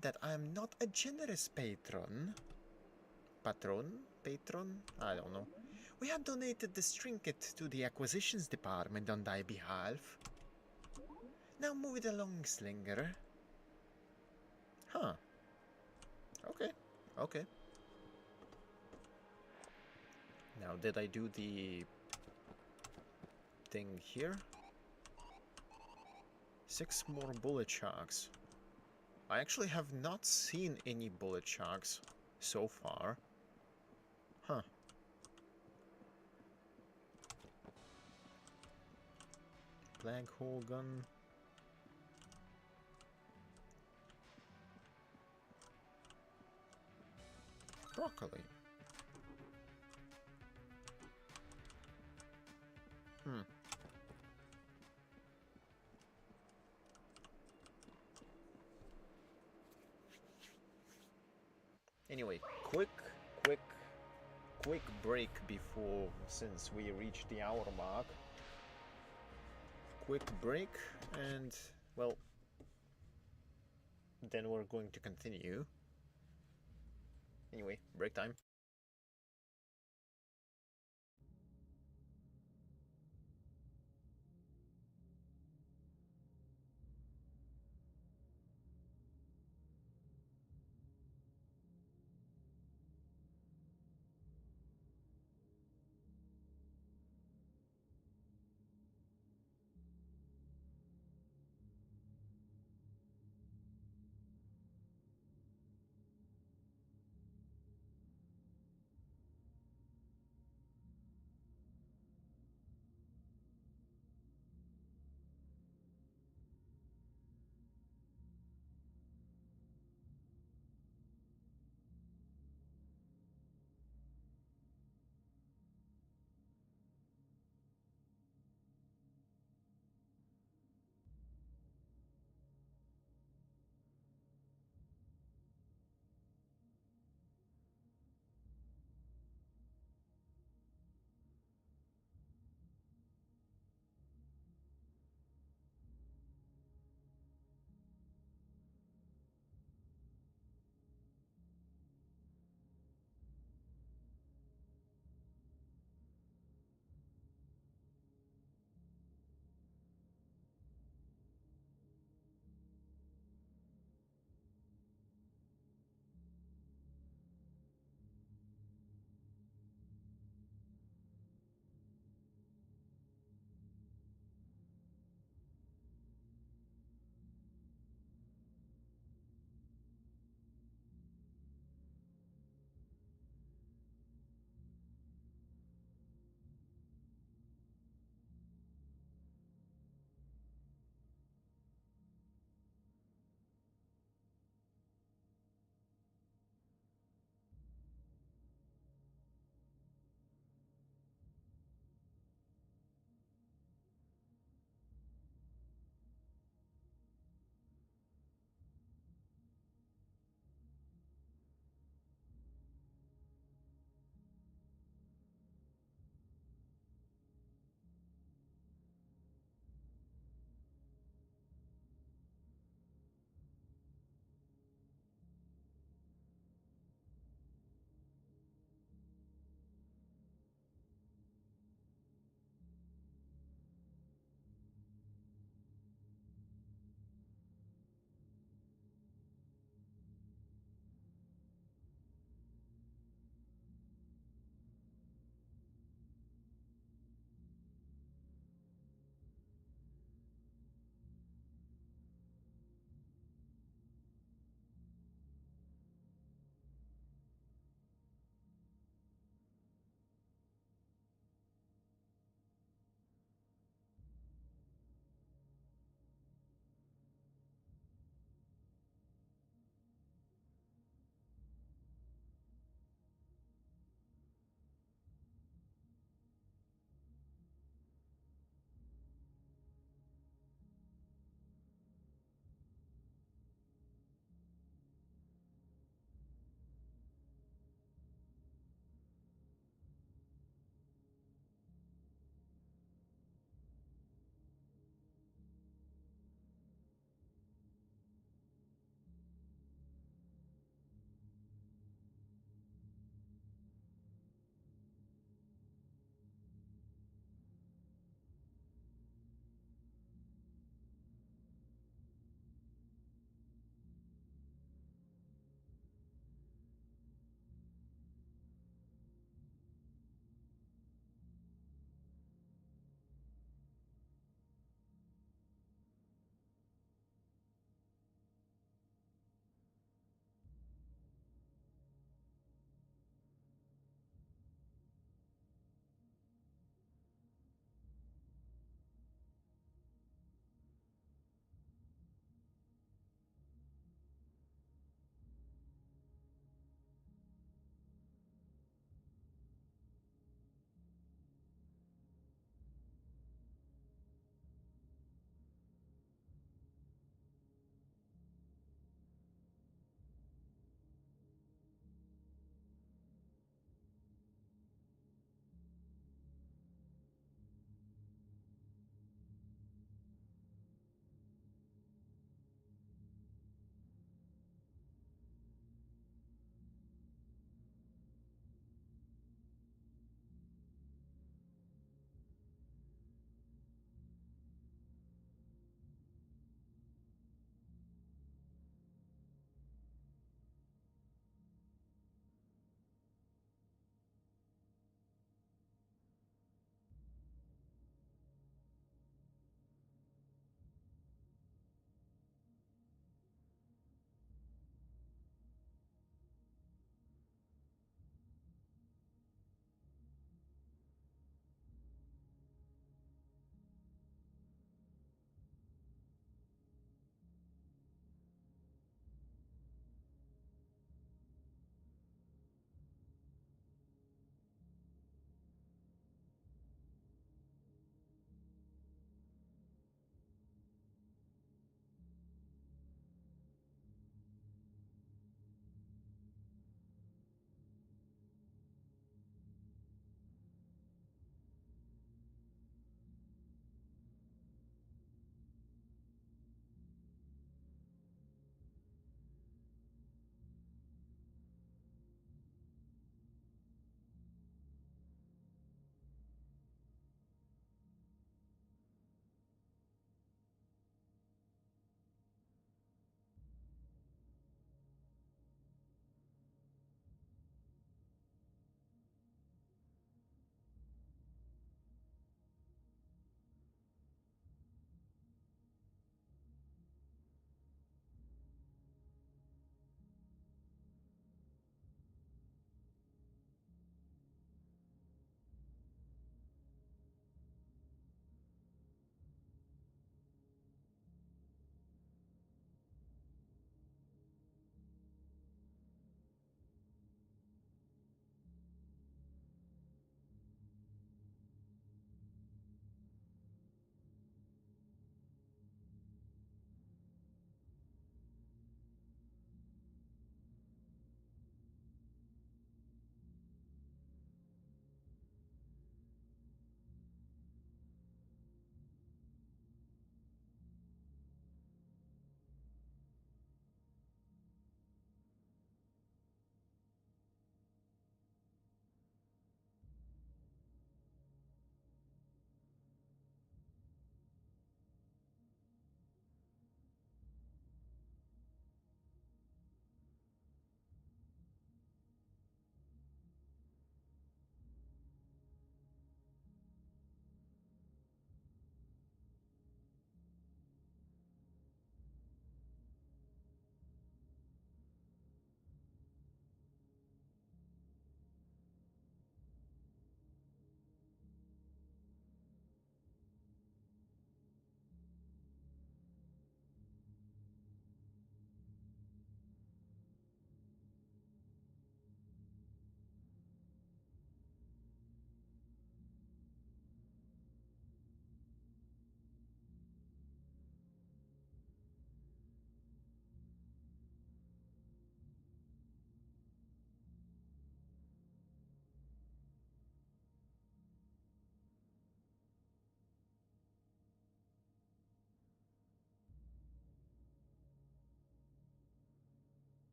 that I am not a generous patron. Patron? I don't know. We have donated this trinket to the acquisitions department on thy behalf. Now move it along, Slinger. Huh. Okay. Now, did I do the thing here? 6 more bullet sharks. I actually have not seen any bullet sharks so far. Huh. Black hole gun. Broccoli. Anyway, quick break before, since we reached the hour mark. Quick break, and, well, then we're going to continue. Anyway, break time.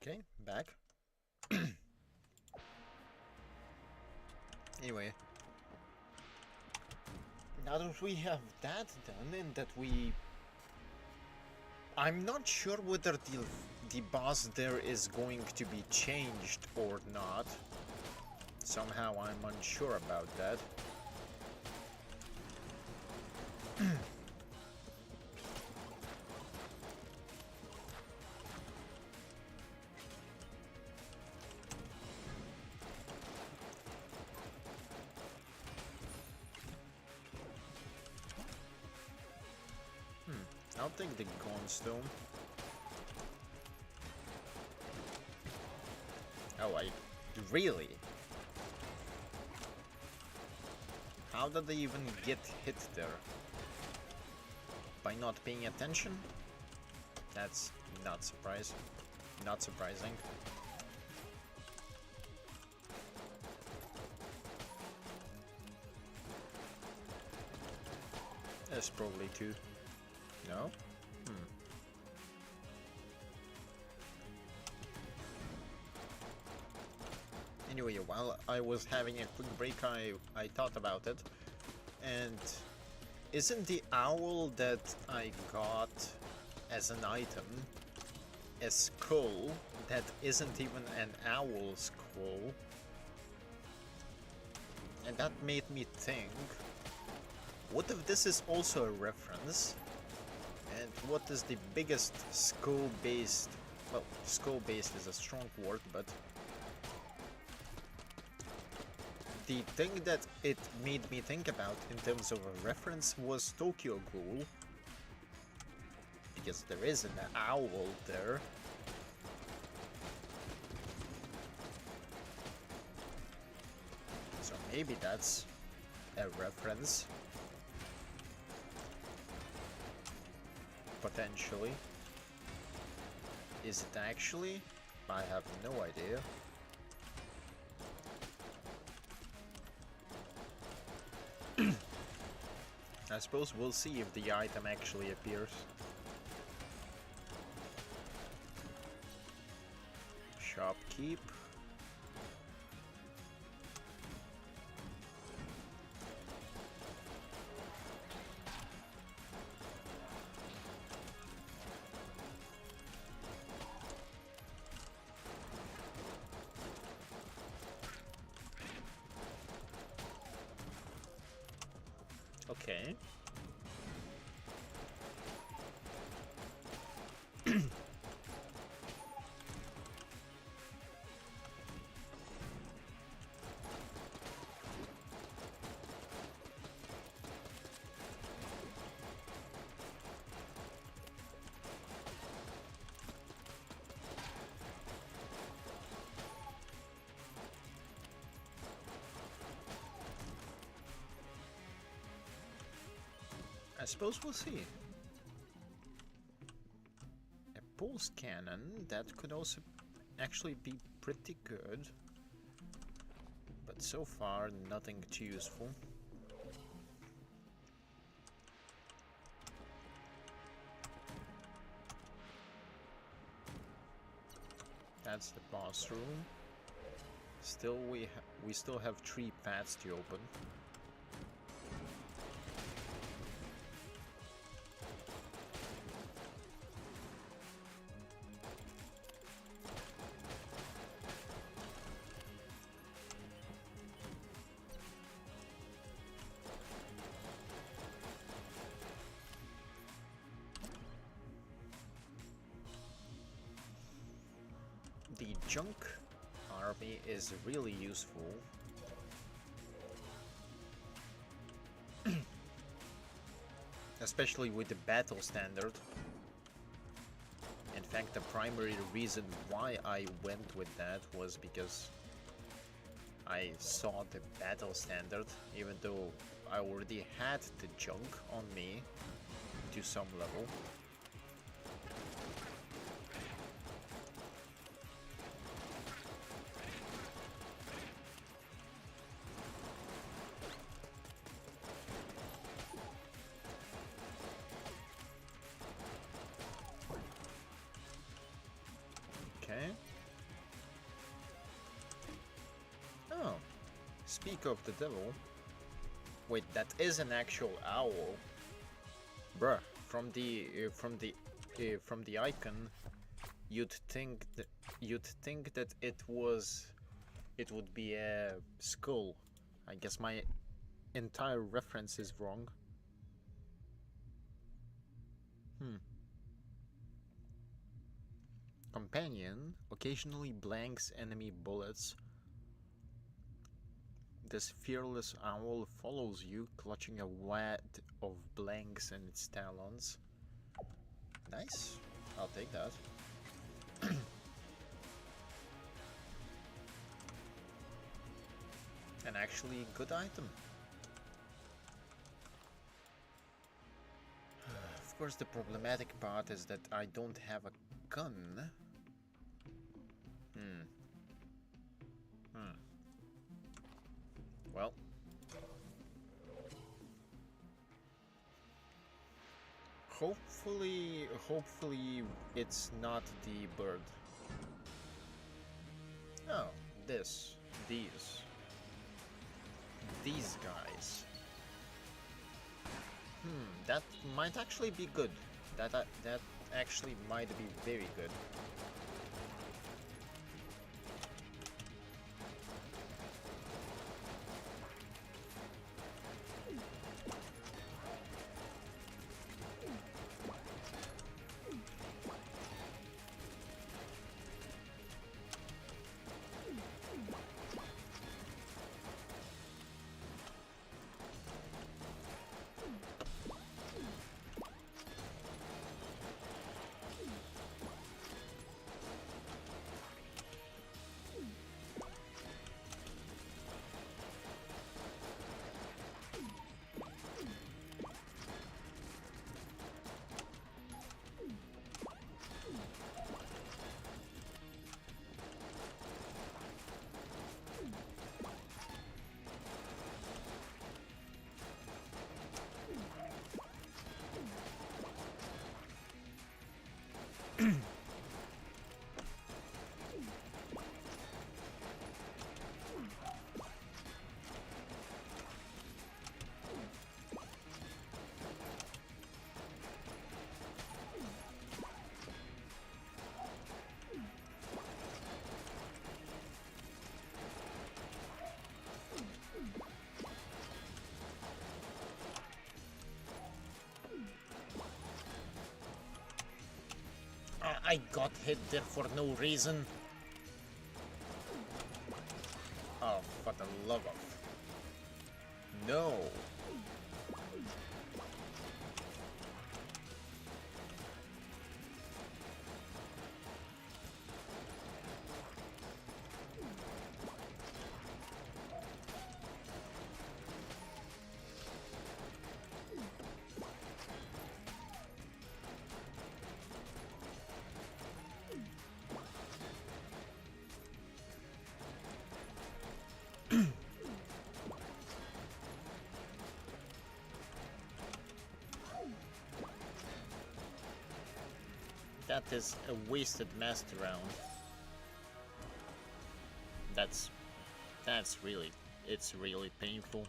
Okay, back. Anyway, now that we have that done and that I'm not sure whether the boss there is going to be changed or not. Somehow I'm unsure about that. I'll take the Gungeon. Oh, really? How did they even get hit there? By not paying attention? That's not surprising. Not surprising. There's probably two. No? Anyway, while I was having a quick break, I thought about it. And isn't the owl that I got as an item a skull that isn't even an owl skull? And that made me think, what if this is also a reference? And what is the biggest skull-based... Well, skull-based is a strong word, but... the thing that it made me think about in terms of a reference was Tokyo Ghoul. Because there is an owl there. So maybe that's a reference. Potentially. Is it actually? I have no idea. I suppose we'll see if the item actually appears. Shopkeep. Okay. I suppose we'll see. A pulse cannon, that could also actually be pretty good. But so far, nothing too useful. That's the boss room. Still, we still have 3 paths to open. The junk army is really useful. Especially with the battle standard. In fact, the primary reason why I went with that was because I saw the battle standard, even though I already had the junk on me to some level. Okay. Speak of the devil. Wait, that is an actual owl. Bruh, from the icon, you'd think that it would be a skull. I guess my entire reference is wrong. Companion occasionally blanks enemy bullets. This fearless owl follows you, clutching a wad of blanks in its talons. Nice. I'll take that. An actually good item. Of course, the problematic part is that I don't have a gun. Well. Hopefully it's not the bird. Oh, these guys. That might actually be good. That actually might be very good. I got hit there for no reason. Oh, for the love of... No. That is a wasted master round. It's really painful.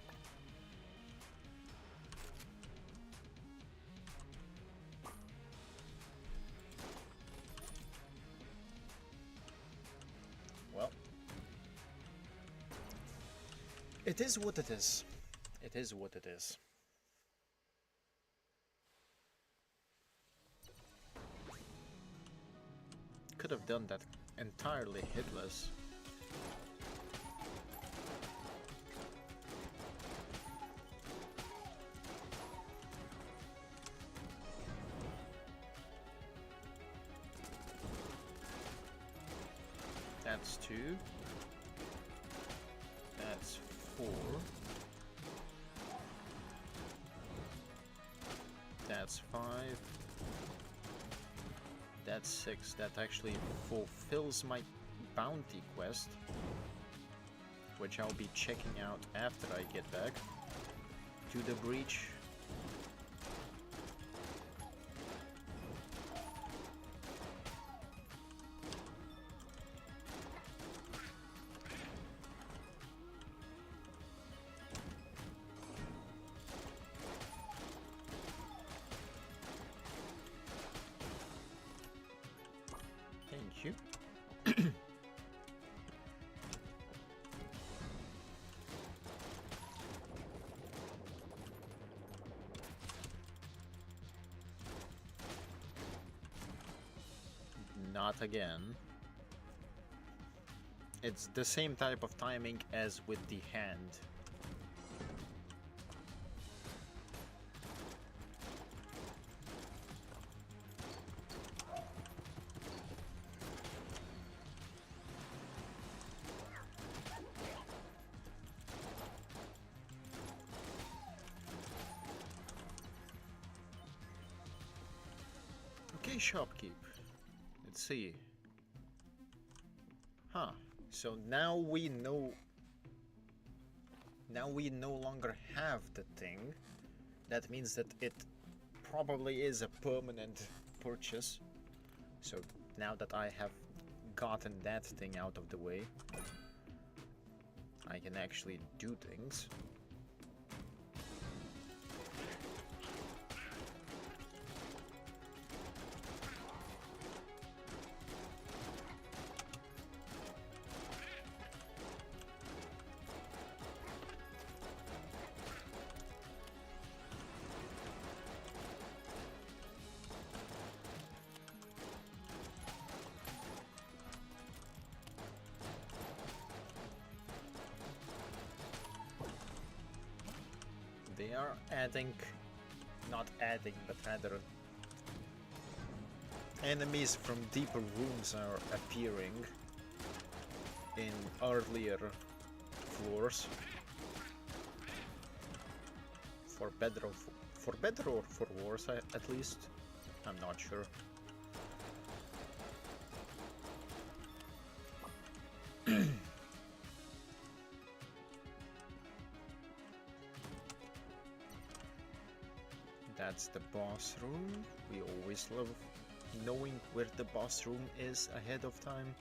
Well, it is what it is. It is what it is. Could have done that entirely hitless. That's 2. That's 4. That's 5. That's 6. That actually fulfills my bounty quest, which I'll be checking out after I get back to the breach. Thank you. Not again. It's the same type of timing as with the hand. Okay, shopkeep. Let's see. Huh. So now we know. Now we no longer have the thing. That means that it probably is a permanent purchase. So now that I have gotten that thing out of the way, I can actually do things. They are adding, not adding, but rather enemies from deeper rooms are appearing in earlier floors. For better or for worse, at least. I'm not sure. That's the boss room. We always love knowing where the boss room is ahead of time.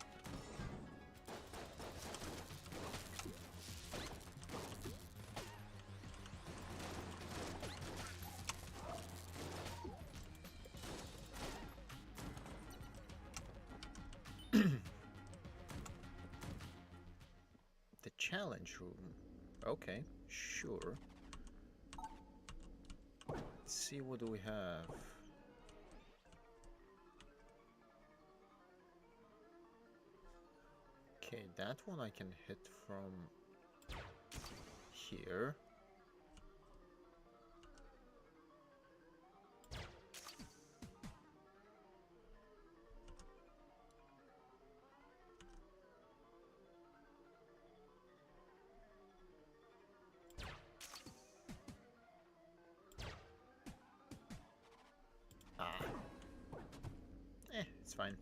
The challenge room. Okay, sure. Let's see, what do we have? Okay, that one I can hit from here. It's fine.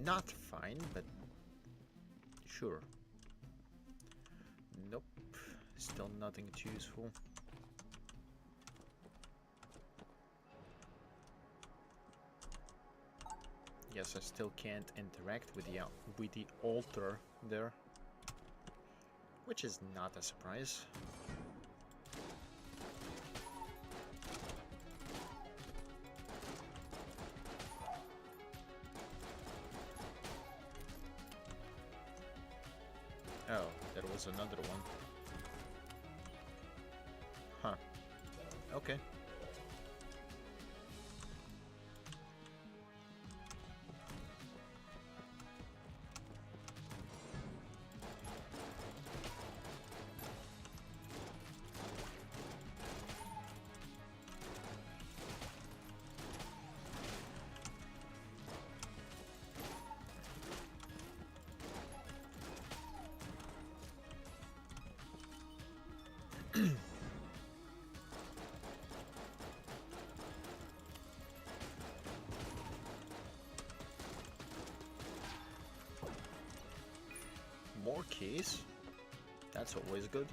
Not fine, but sure. Nope, still nothing too useful. Yes, I still can't interact with the altar there, which is not a surprise. Oh, there was another one. Huh. Okay. More keys? That's always good.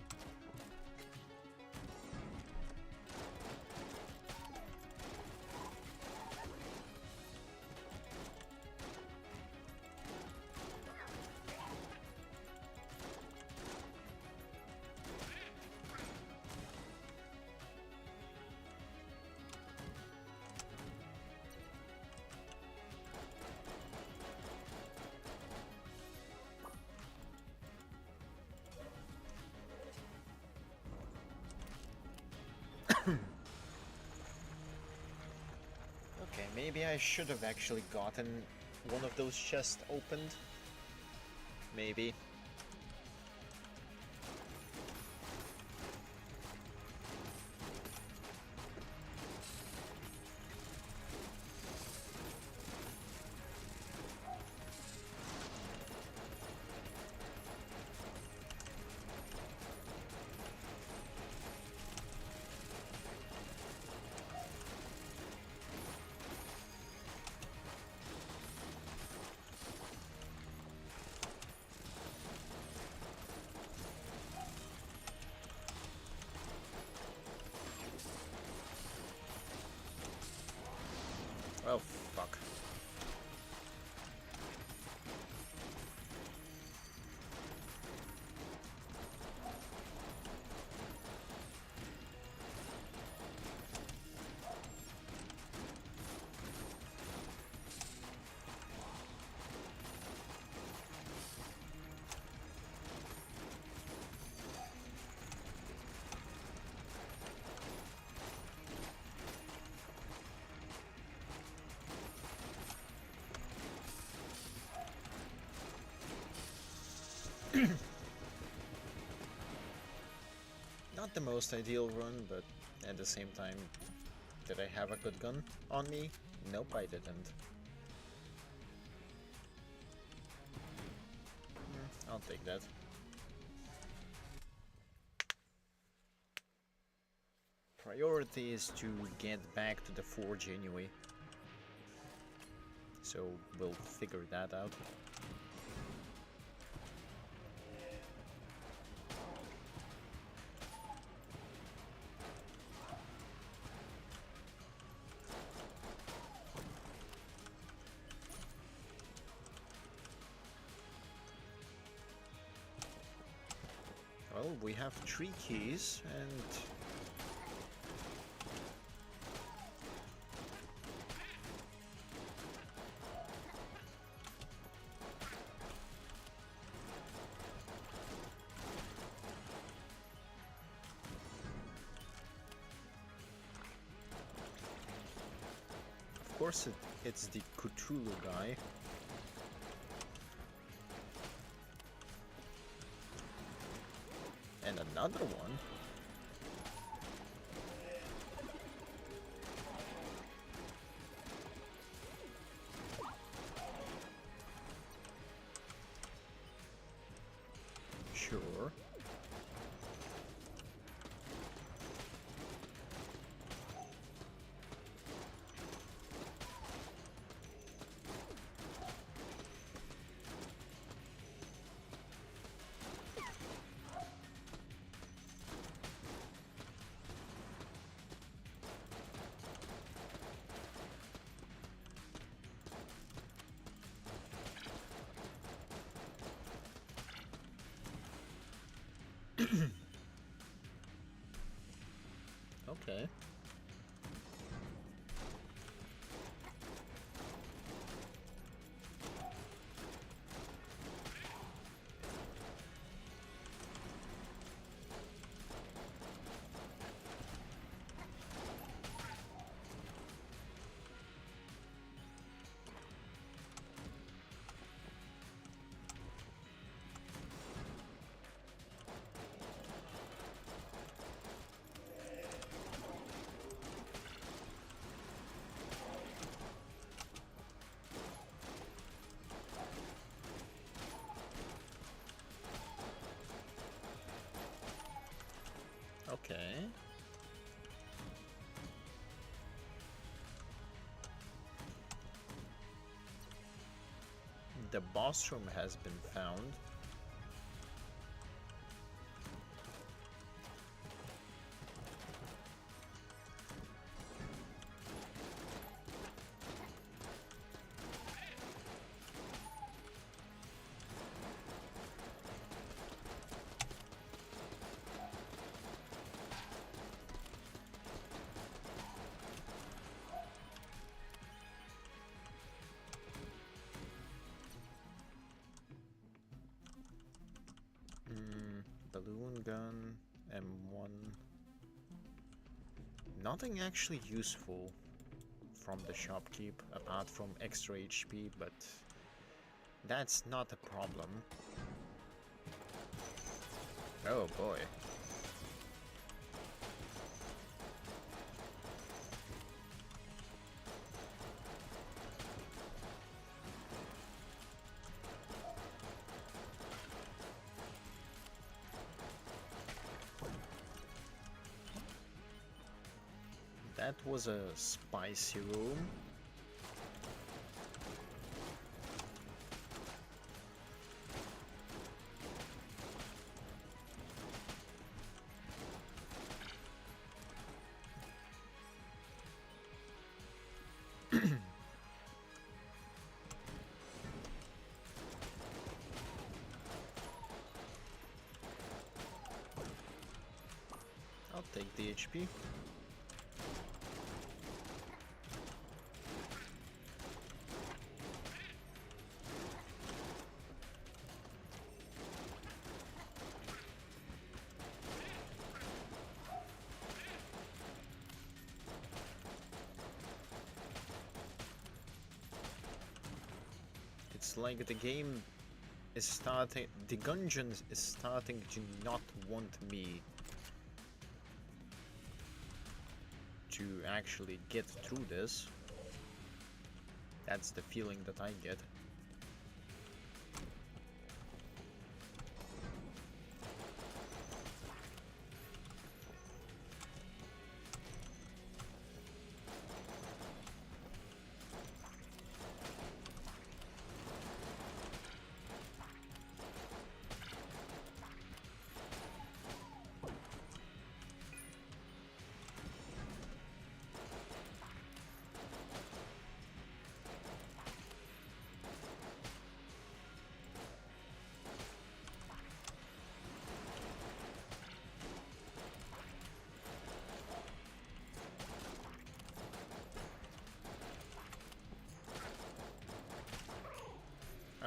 Maybe I should have actually gotten one of those chests opened. Maybe. Oh, fuck. Not the most ideal run, but at the same time, did I have a good gun on me? Nope, I didn't. I'll take that. Priority is to get back to the forge anyway. So we'll figure that out. Well, we have 3 keys and... Of course it's the Cthulhu guy. And another one. Sure. Okay. Okay. The boss room has been found. Balloon gun, M1. Nothing actually useful from the shopkeep apart from extra HP, but that's not a problem. Oh boy. That was a spicy room. I'll take the HP. It's like the game is starting, the Gungeon is starting to not want me to actually get through this. That's the feeling that I get.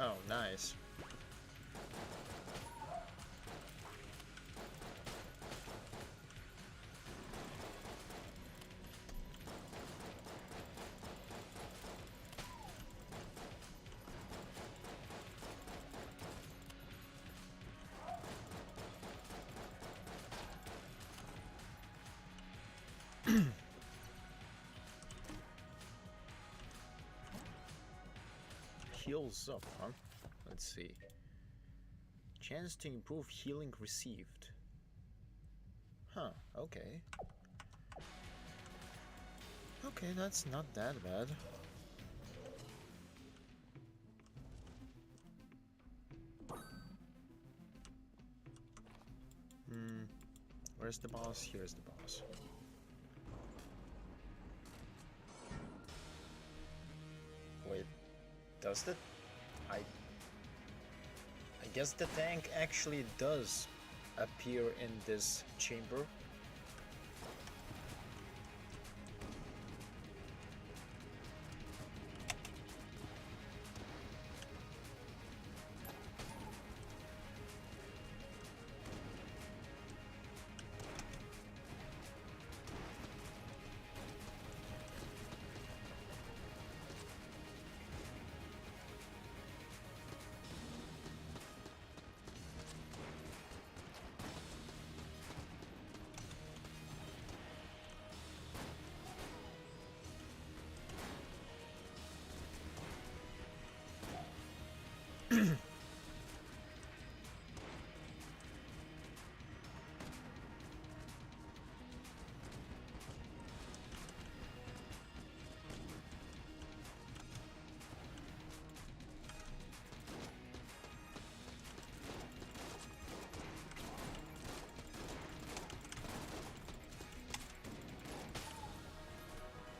Oh, nice. Heals up, huh? Let's see. Chance to improve healing received. Huh, okay. Okay, that's not that bad. Where's the boss? Here's the boss. Wait, does the... I guess the tank actually does appear in this chamber.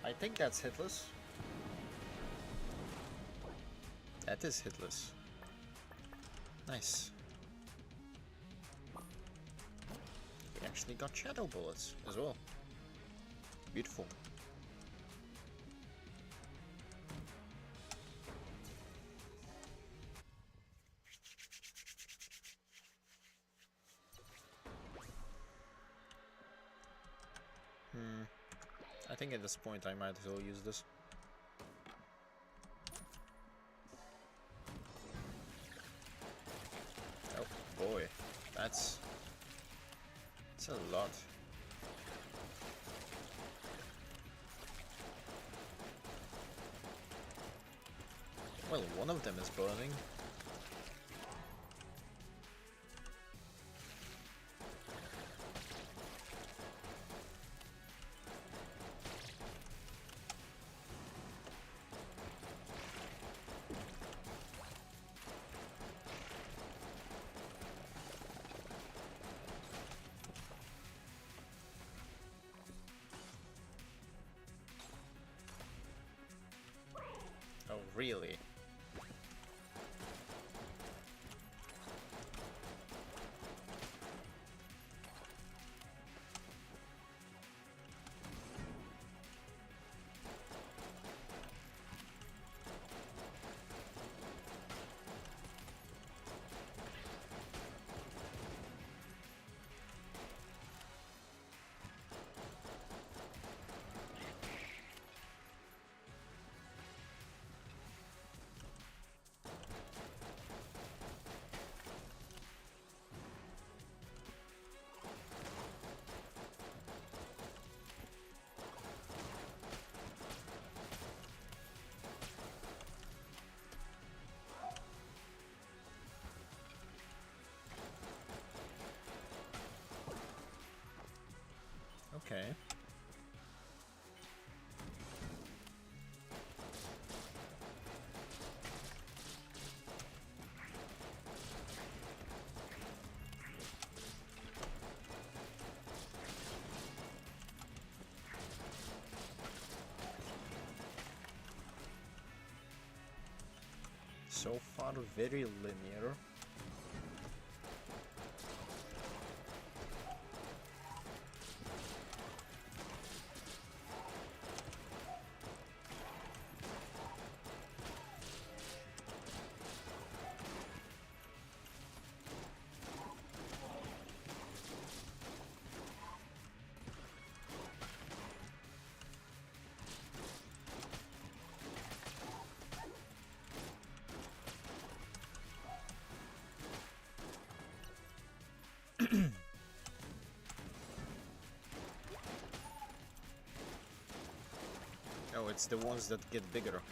I think that's hitless. That is hitless. Nice. We actually got shadow bullets as well. Beautiful. I think at this point I might as well use this. That's a lot. Well, one of them is burning. Oh, really? Okay. So far, very linear. Oh, it's the ones that get bigger.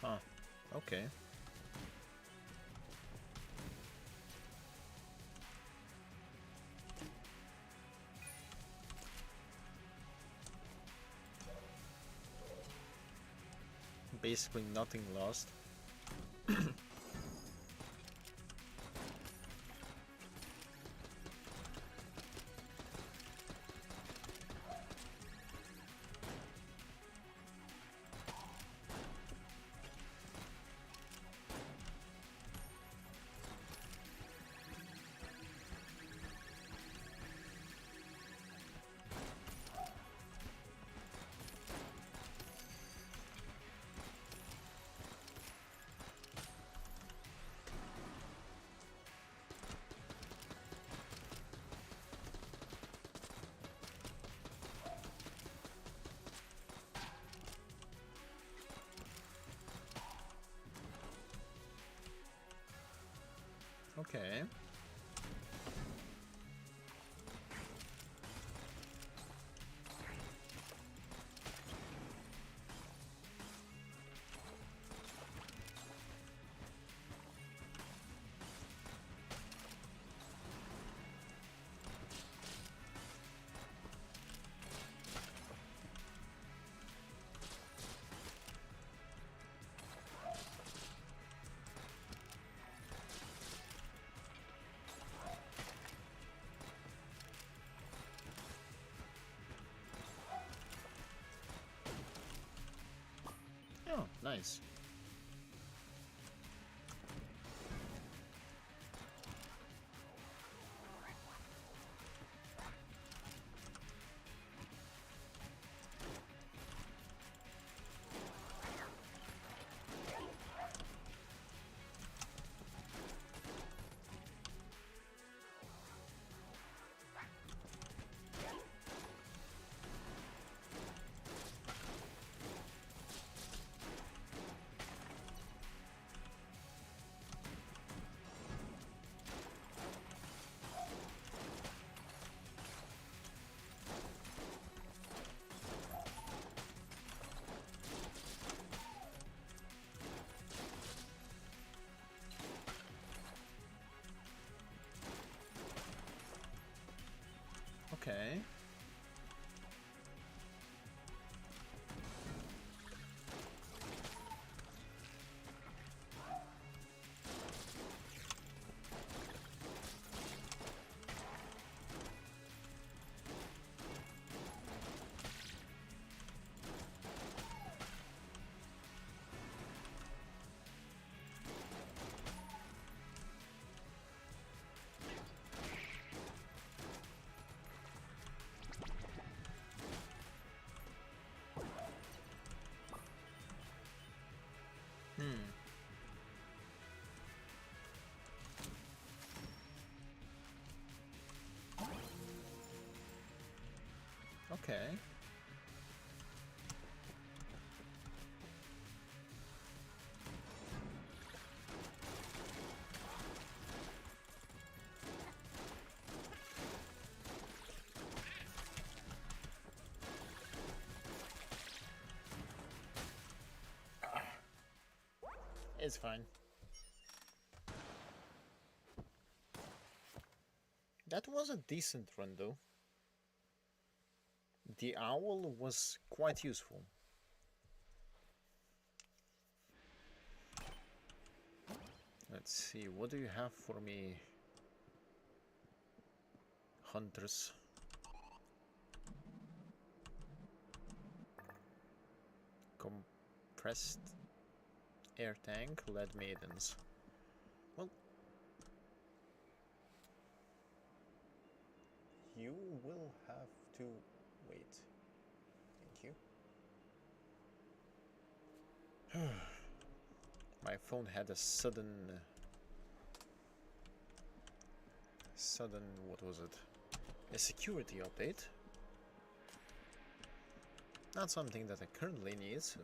Huh. Okay. Basically nothing lost. Okay. Oh, nice. Okay. Okay. It's fine. That was a decent run though. The owl was quite useful. Let's see, what do you have for me, hunters? Compressed air tank, lead maidens. Well, you will have to wait. Thank you. My phone had a sudden, what was it? A security update. Not something that I currently need, so...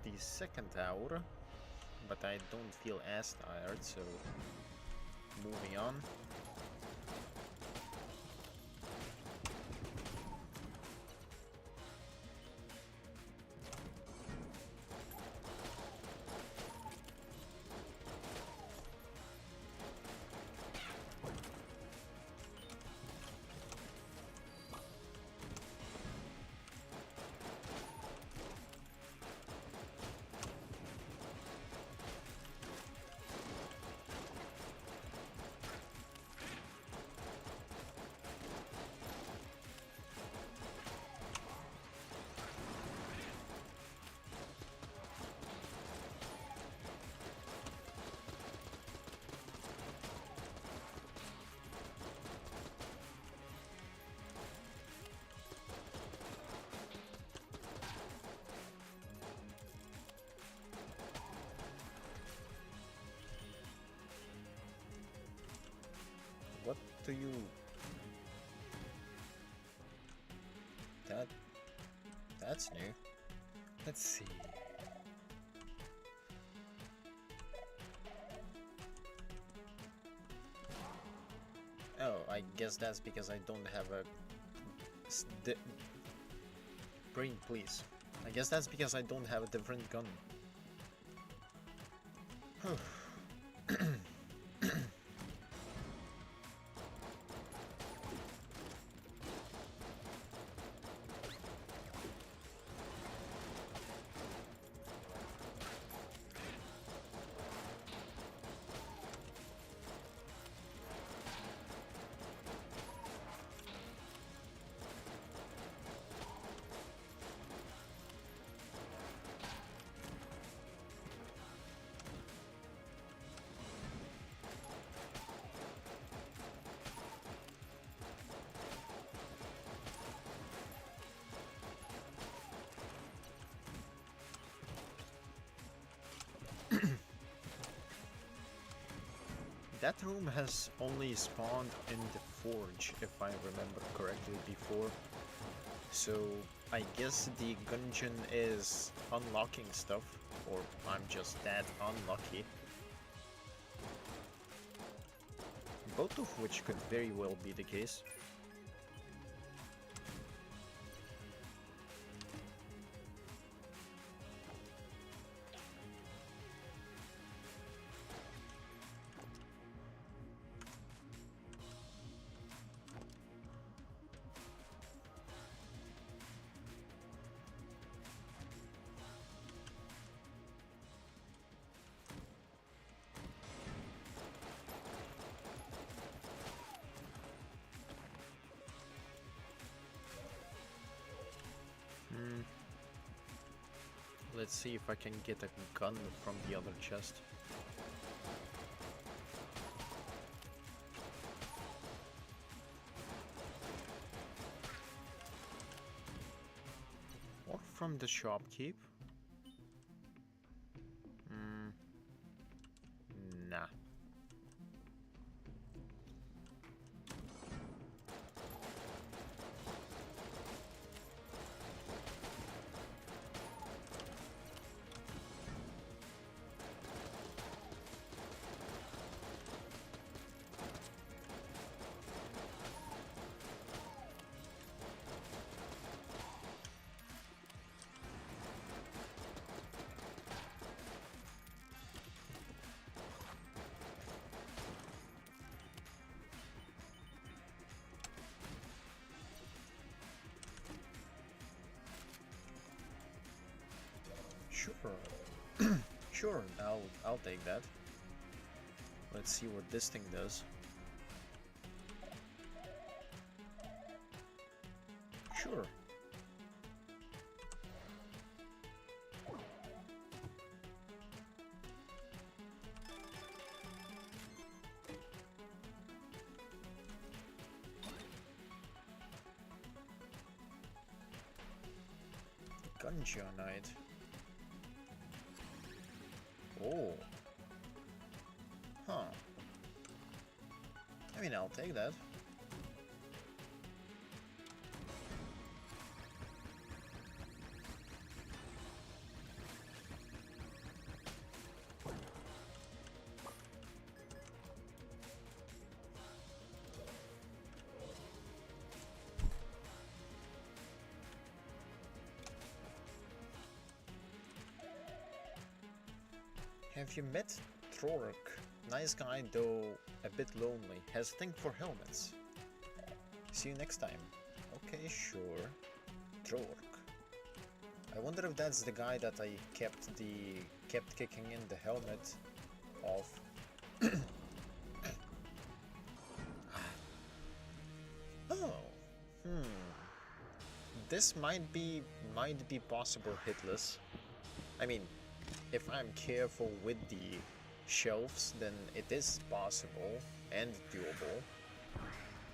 The second hour, but I don't feel as tired, so moving on. What do you... That's new. Let's see. Oh, I guess that's because I don't have a... Brain, please. I guess that's because I don't have a different gun. that room has only spawned in the forge, if I remember correctly before. So I guess the Gungeon is unlocking stuff, or I'm just that unlucky. Both of which could very well be the case. Let's see if I can get a gun from the other chest. Or from the shopkeep. Nah. Sure. Sure, I'll take that. Let's see what this thing does. Sure. Gungeonite. Oh. Huh. I mean, I'll take that. Have you met Trork? Nice guy, though a bit lonely. Has a thing for helmets. See you next time. Okay, sure. Trork. I wonder if that's the guy that I kept kicking in the helmet of. Oh. This might be possible hitless. I mean, if I'm careful with the shelves, then it is possible and doable.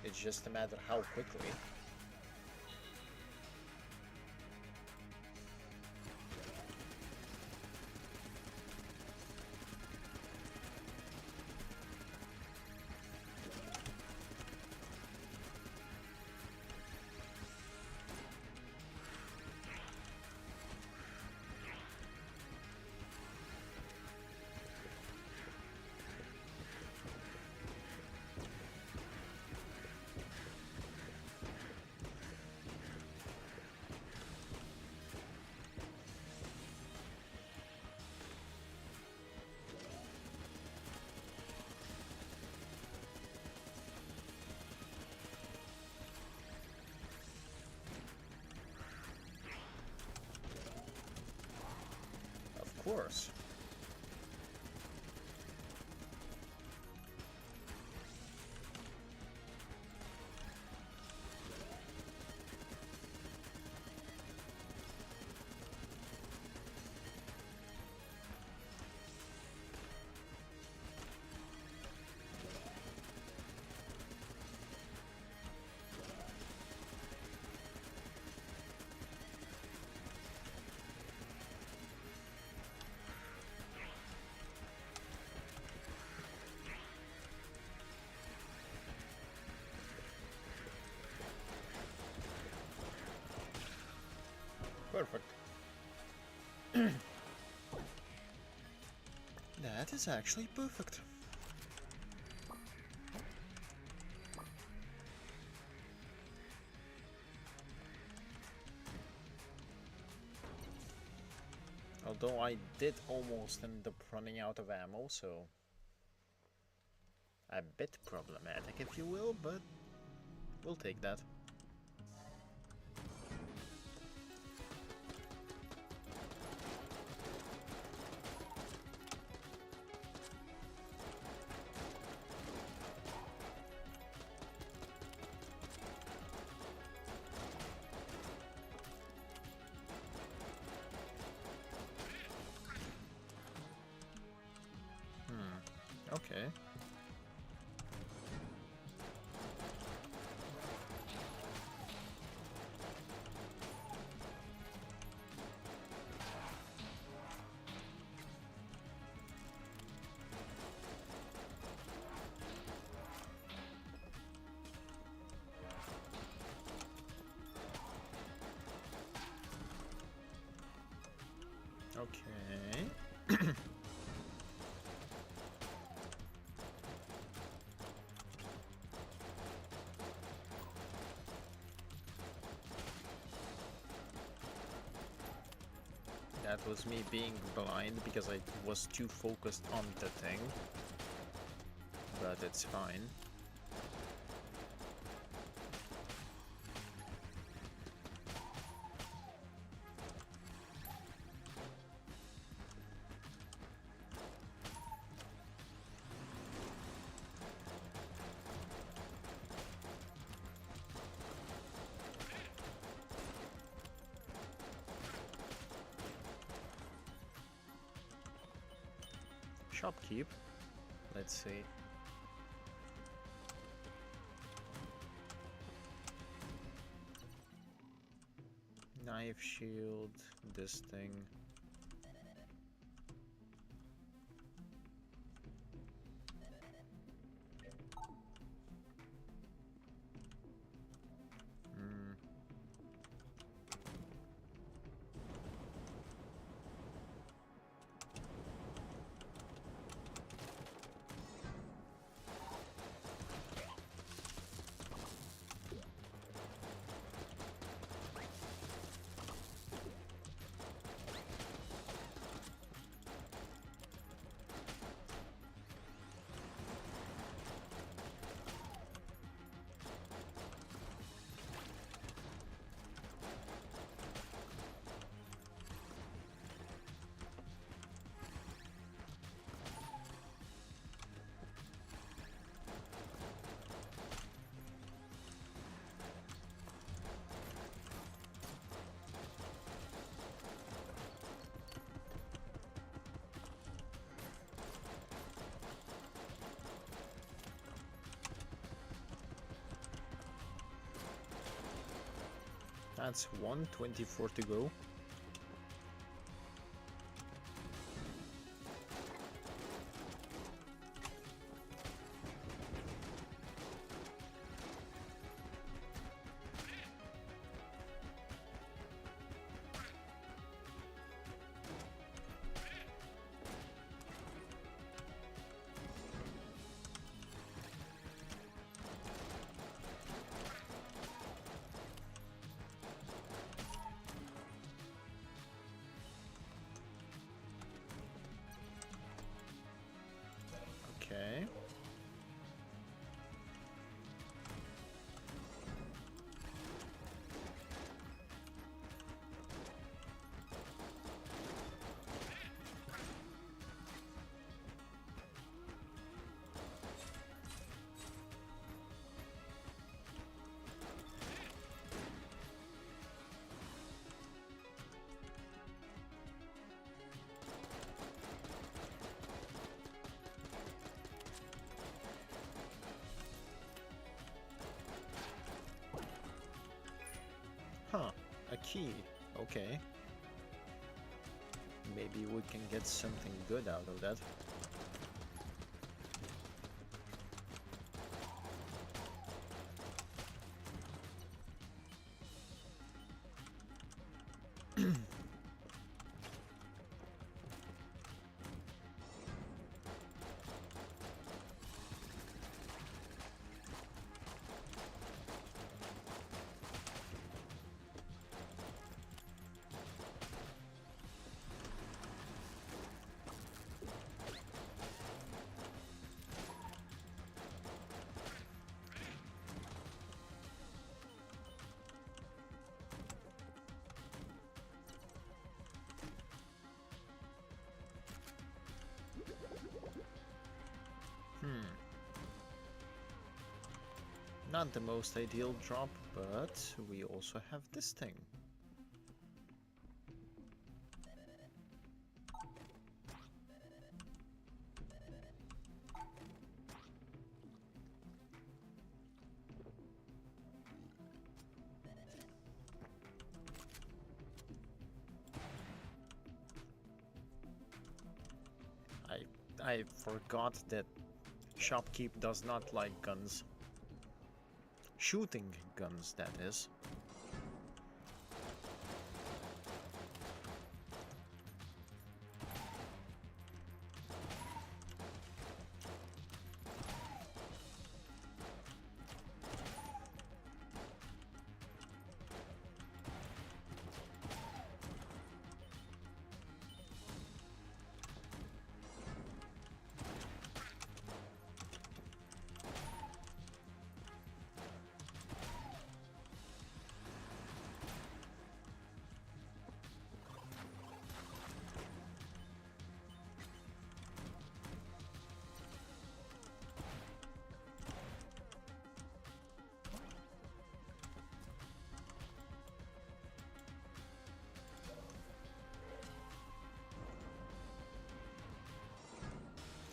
It's just a matter how quickly. Of course. Perfect. That is actually perfect. Although I did almost end up running out of ammo, so a bit problematic, if you will, but we'll take that. Okay. Okay. That was me being blind because I was too focused on the thing. But it's fine. Shopkeep. Let's see. Knife shield, this thing. That's 124 to go. Okay. Huh, a key. Okay. Maybe we can get something good out of that. Not the most ideal drop, but we also have this thing. I forgot that Shopkeep does not like guns. Shooting guns, that is.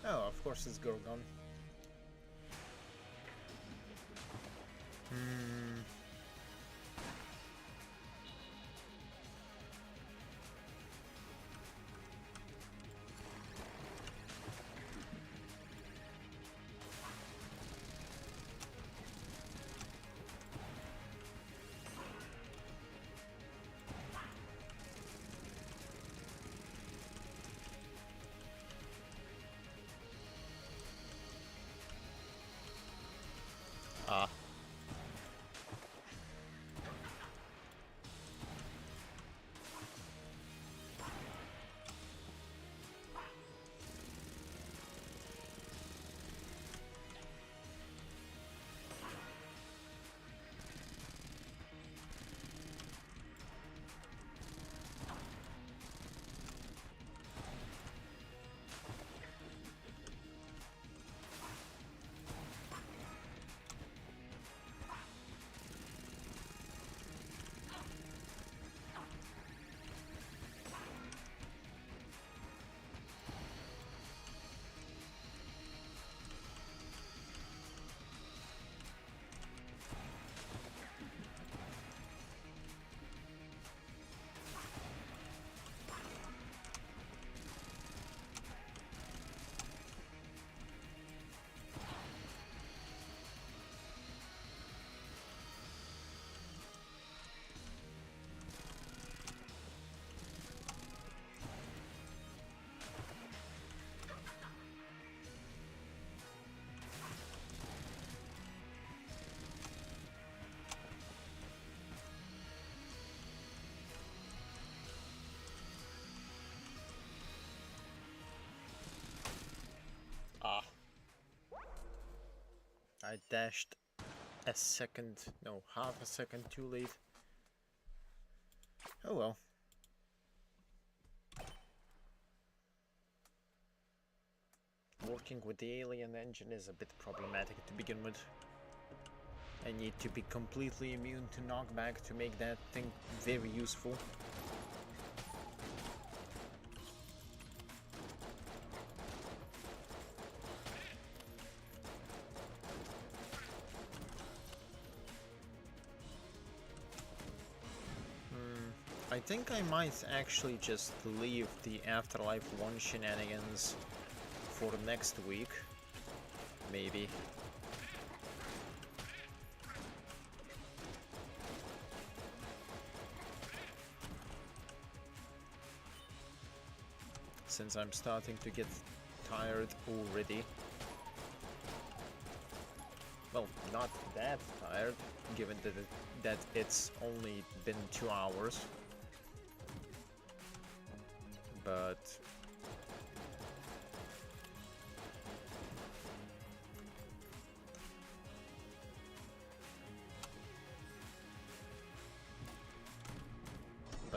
Oh, of course it's Gorgon. Ah. Ah. I dashed a second, no, half a second too late. Oh well. Working with the alien engine is a bit problematic to begin with. I need to be completely immune to knockback to make that thing very useful. I think I might actually just leave the Afterlife 1 shenanigans for next week. Maybe. Since I'm starting to get tired already. Well, not that tired, given that it's only been 2 hours. But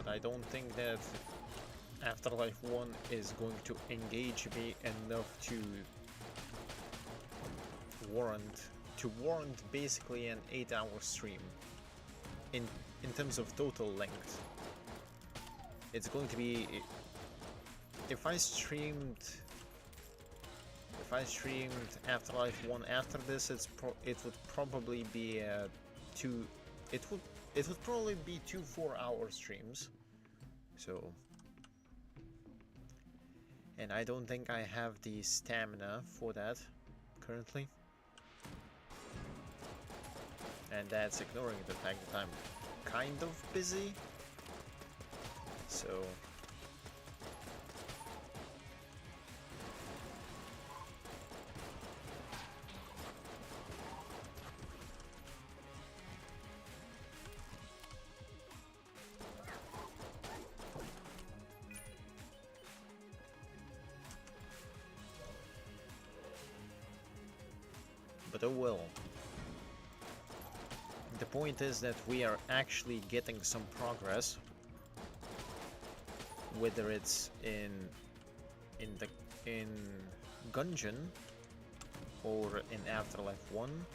I don't think that Afterlife 1 is going to engage me enough to warrant to warrant basically an 8-hour stream in terms of total length. It's going to be, if I streamed Afterlife 1 after this, it would probably be it would probably be 2 4-hour streams. So, and I don't think I have the stamina for that currently. And that's ignoring the fact that I'm kind of busy. So but oh well. The point is that we are actually getting some progress, whether it's in Gungeon or in Afterlife 1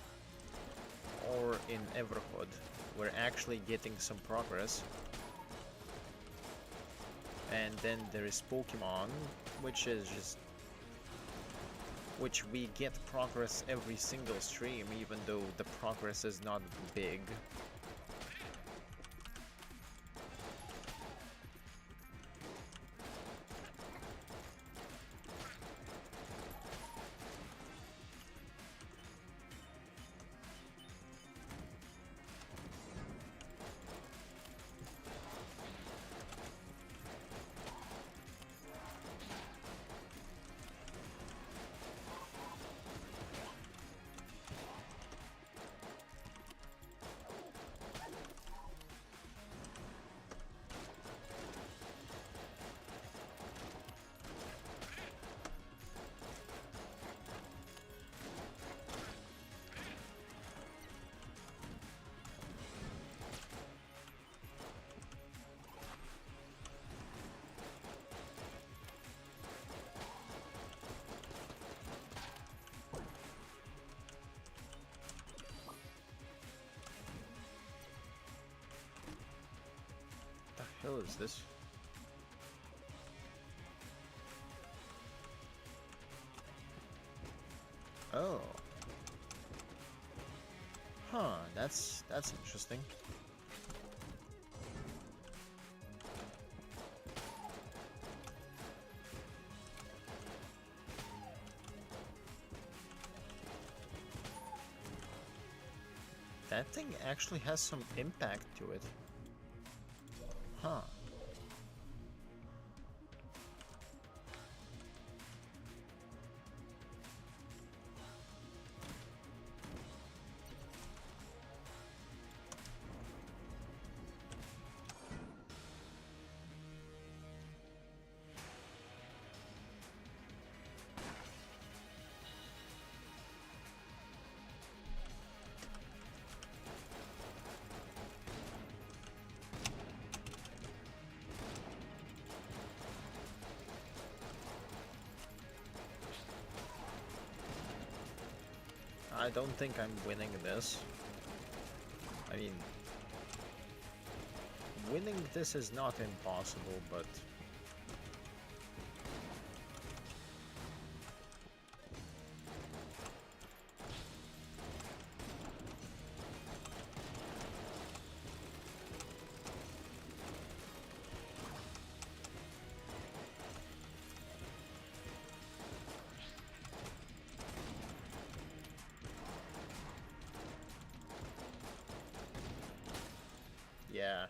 or in Everhood. We're actually getting some progress. And then there is Pokemon, which we get progress every single stream, even though the progress is not big. What the hell is this? Oh. Huh, that's interesting. That thing actually has some impact to it. Huh. I don't think I'm winning this. I mean, winning this is not impossible, but yeah,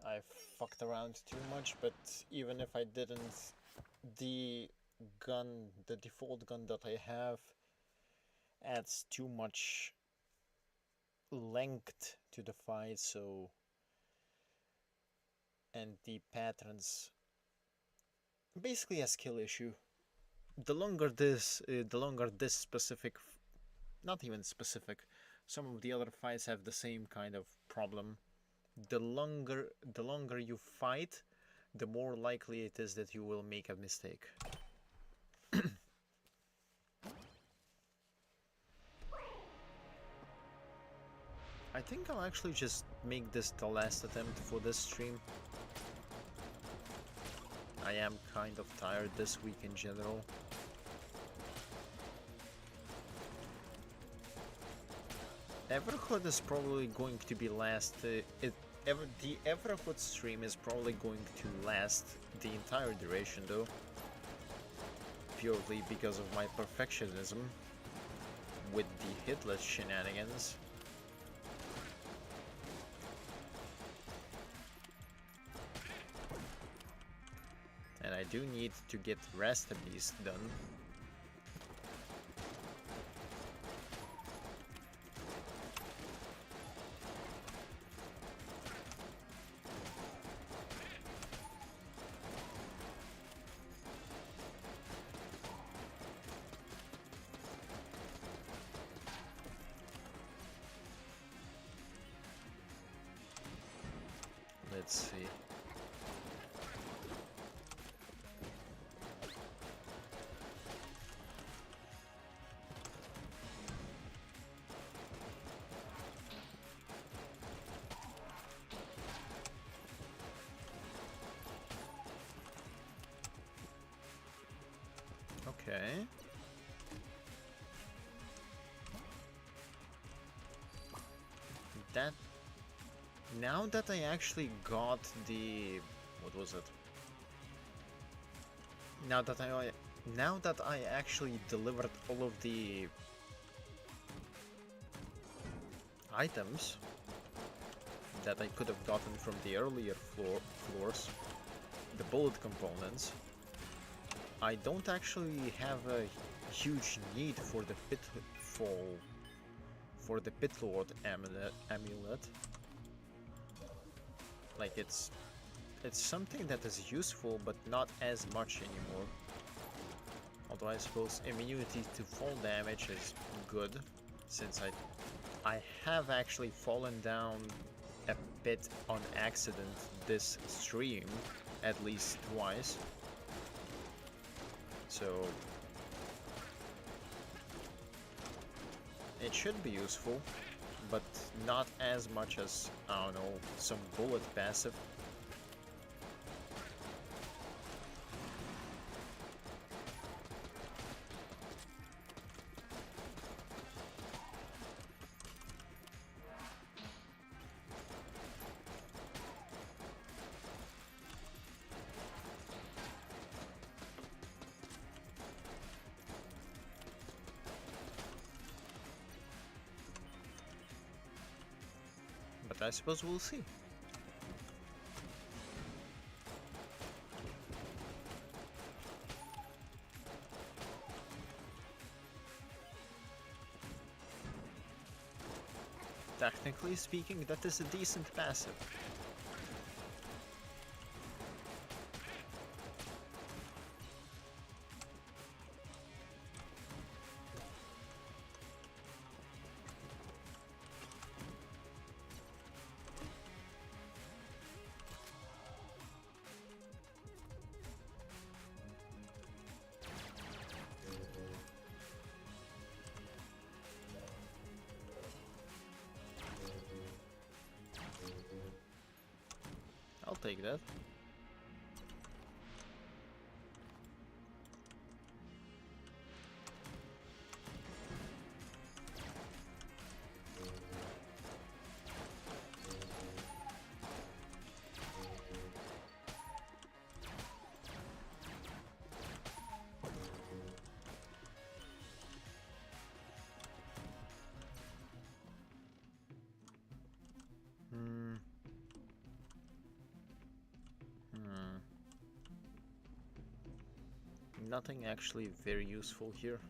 I fucked around too much, but even if I didn't, the default gun that I have adds too much length to the fight, so, and the patterns, basically a skill issue. The longer this specific, not even specific, some of the other fights have the same kind of problem. The longer you fight, the more likely it is that you will make a mistake. I think I'll actually just make this the last attempt for this stream. I am kind of tired this week in general. Everhood is probably going to be last. The Everhood stream is probably going to last the entire duration though. Purely because of my perfectionism with the hitless shenanigans. And I do need to get Rest Beast done. Let's see. Okay. That... Now that I actually got the... What was it? Now that I actually delivered all of the items that I could have gotten from the earlier floors, the bullet components, I don't actually have a huge need for the Pitlord amulet. Like it's something that is useful, but not as much anymore. Although I suppose immunity to fall damage is good, since I have actually fallen down a pit on accident this stream at least twice. So it should be useful, but not as much as, I don't know, some bullet passive. But I suppose we'll see. Technically speaking, that is a decent passive. I'll take that. Nothing actually very useful here.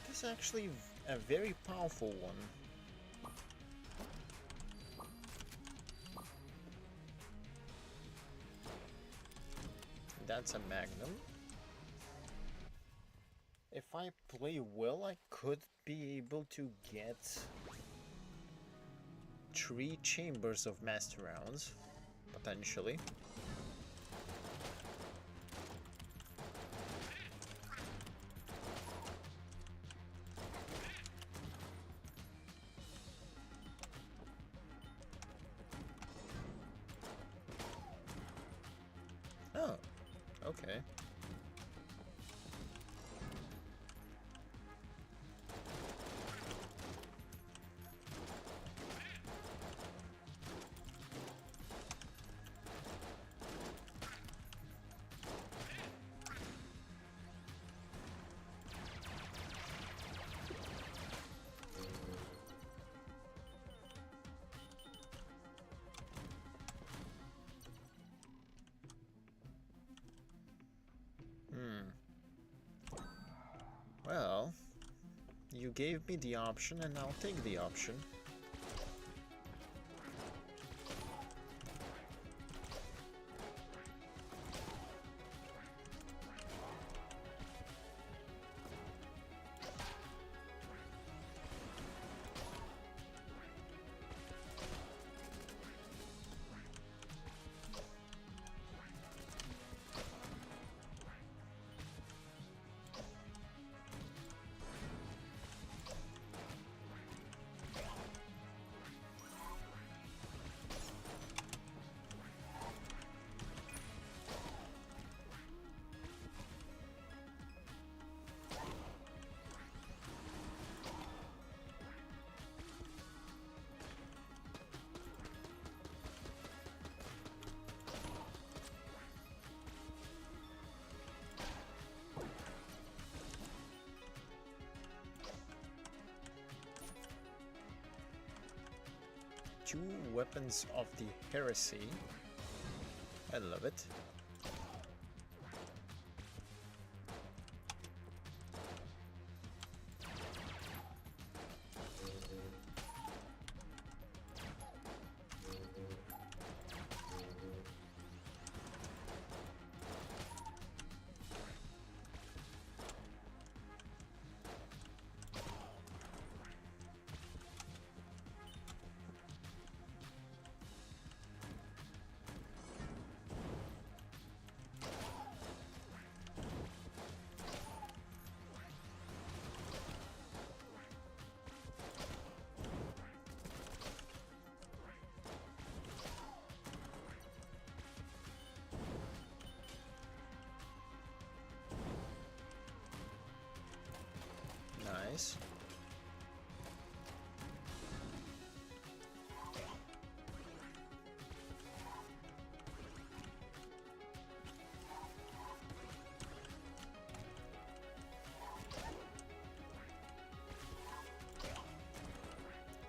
This is actually a very powerful one. That's a magnum. If I play well, I could be able to get 3 chambers of master rounds, potentially. Oh, okay. Well, you gave me the option and I'll take the option. Two weapons of the heresy. I love it. Nice.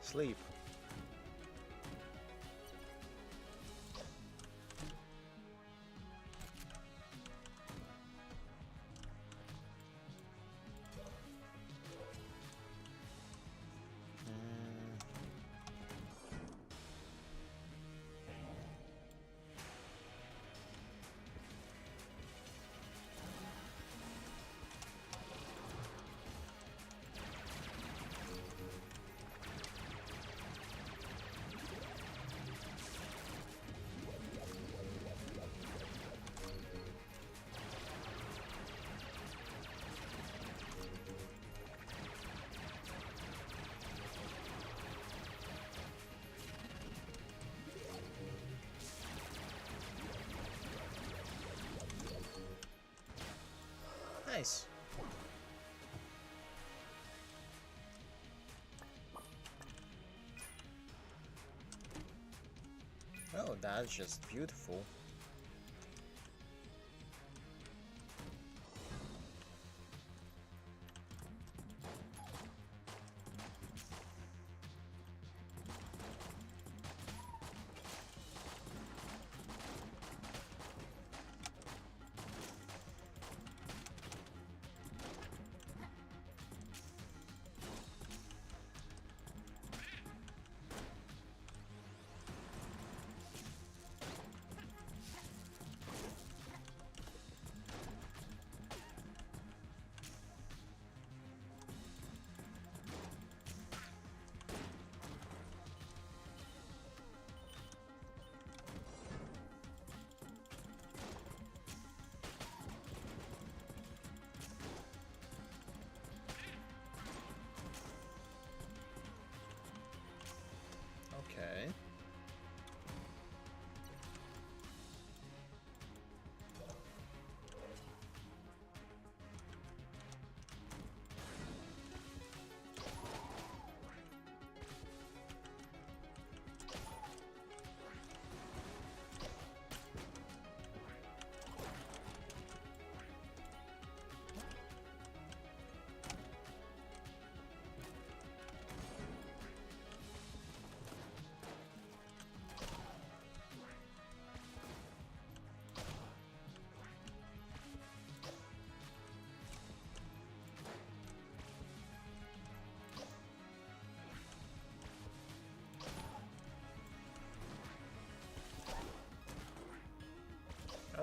Sleep. Nice. Oh, that's just beautiful.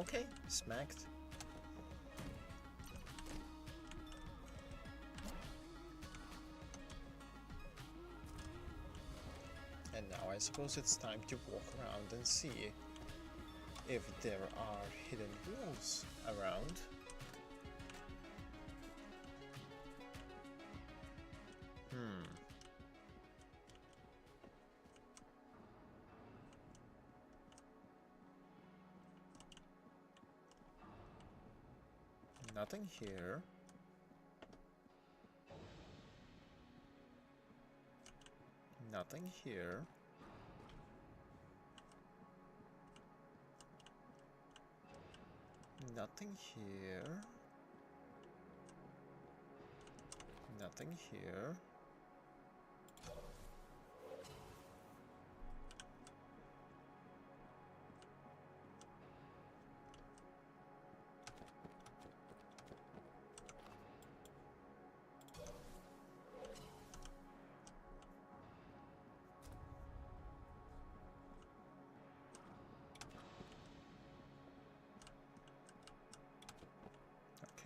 Okay, smacked. And now I suppose it's time to walk around and see if there are hidden walls around. Nothing here. Nothing here. Nothing here. Nothing here.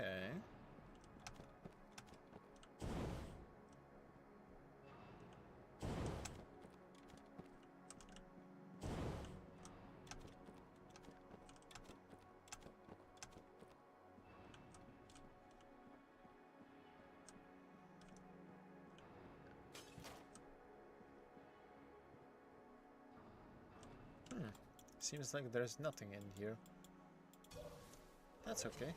Okay. Seems like there's nothing in here. That's okay.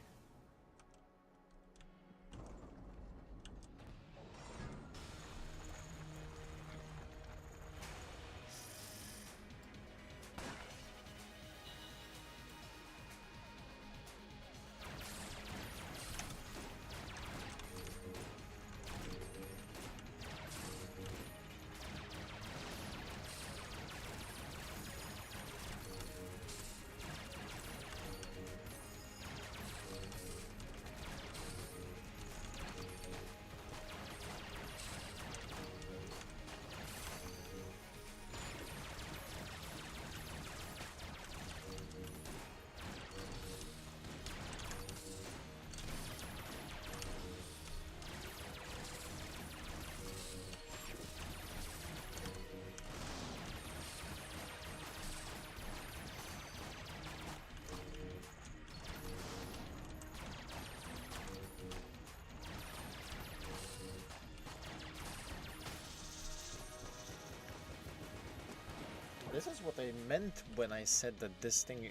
This is what I meant when I said that this thing,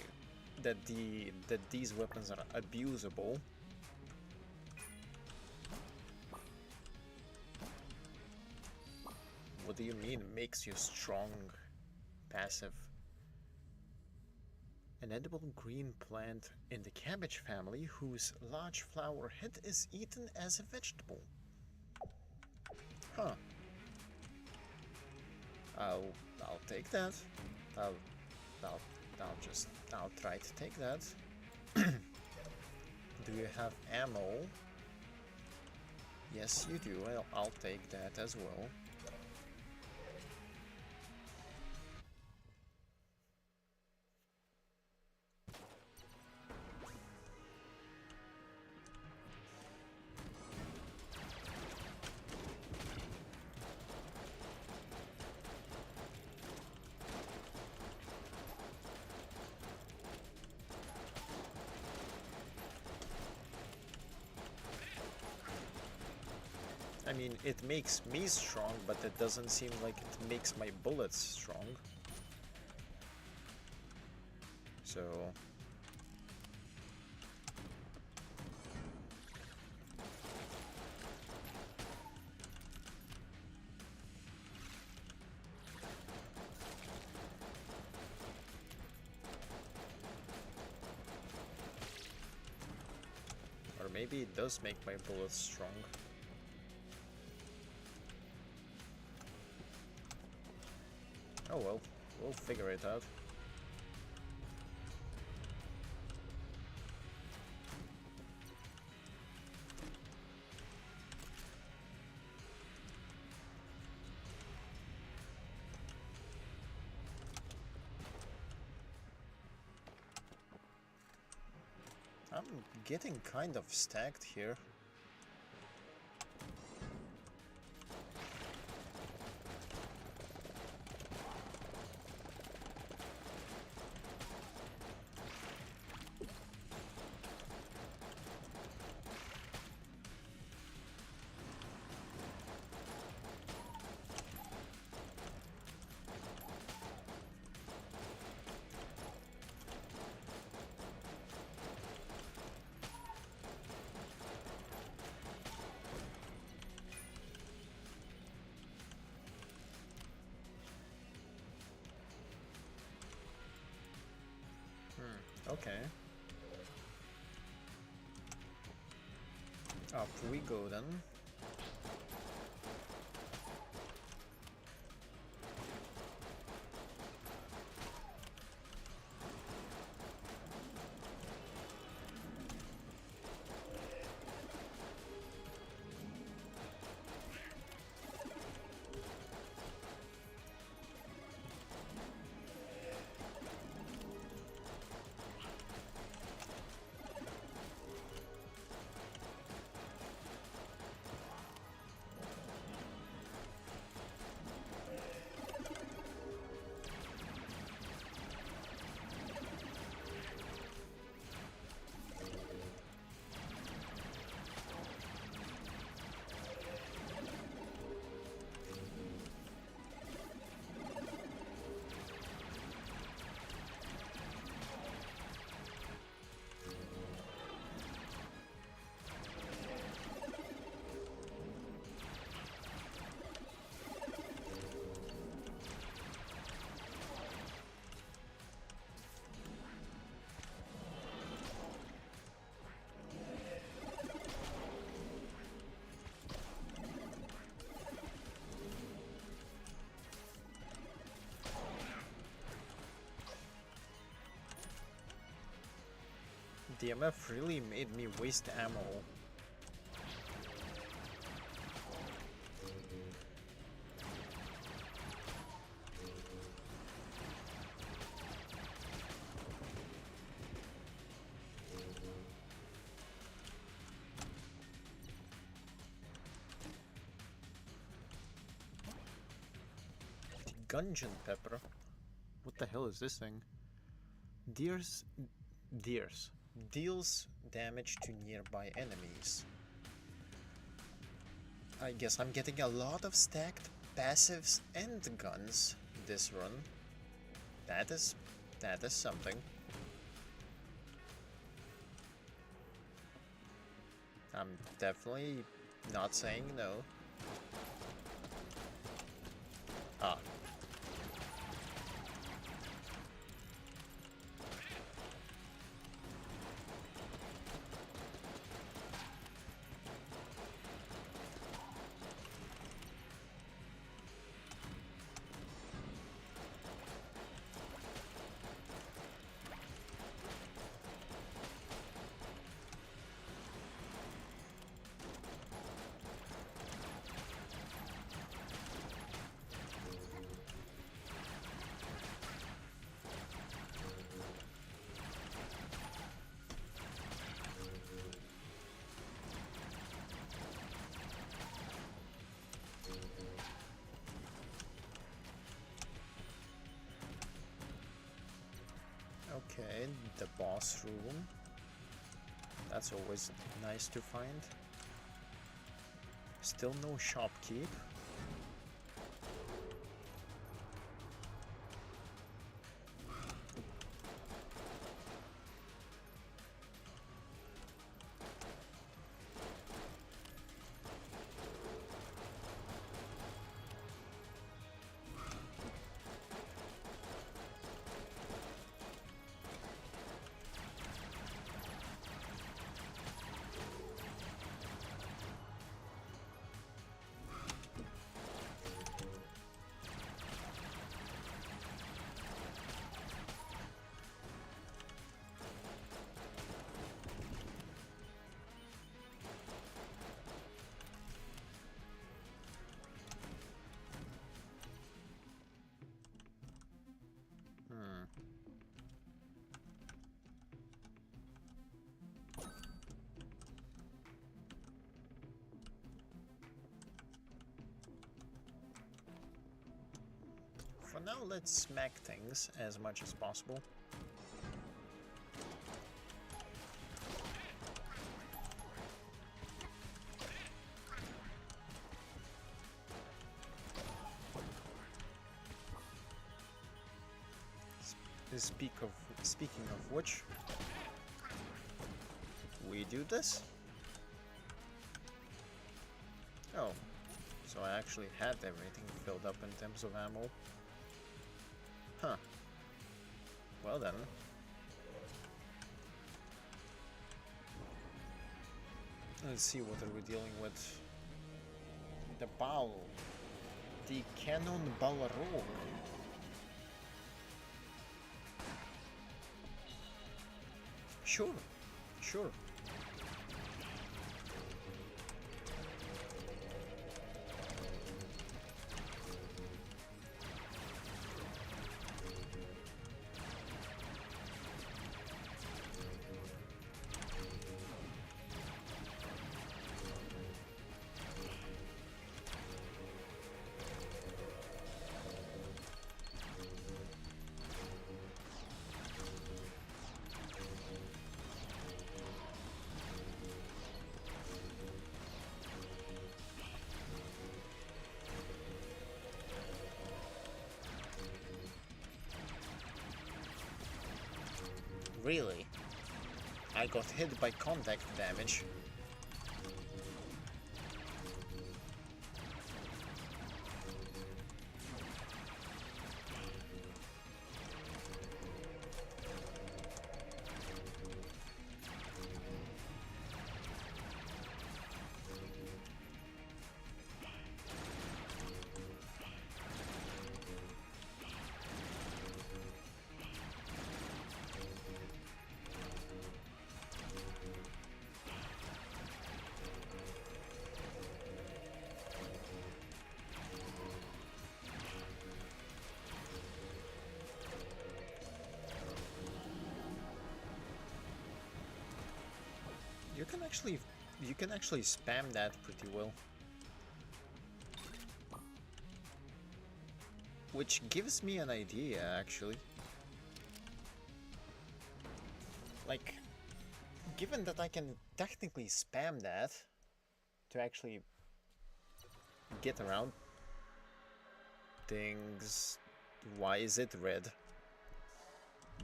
that these weapons are abusable. What do you mean makes you strong? Passive. An edible green plant in the cabbage family whose large flower head is eaten as a vegetable. Huh. I'll take that. I'll try to take that. Do you have ammo? Yes, you do. I'll take that as well. I mean, it makes me strong, but it doesn't seem like it makes my bullets strong. So... Or maybe it does make my bullets strong. Oh well, we'll figure it out. I'm getting kind of stacked here. Okay. Up we go then. DMF really made me waste ammo. Gungeon pepper? What the hell is this thing? Deers deals damage to nearby enemies. I guess I'm getting a lot of stacked passives and guns this run. That is something. I'm definitely not saying no. Ah. Okay, the boss room. That's always nice to find. Still no shopkeep. For now, let's smack things as much as possible. Speaking of which, we do this? Oh, so I actually had everything filled up in terms of ammo. Huh. Well then. Let's see what are we dealing with. The Baal. The Canon Balrog. Sure, sure. Really? I got hit by contact damage. You can actually spam that pretty well. Which gives me an idea, actually. Like, given that I can technically spam that to actually get around things. Why is it red?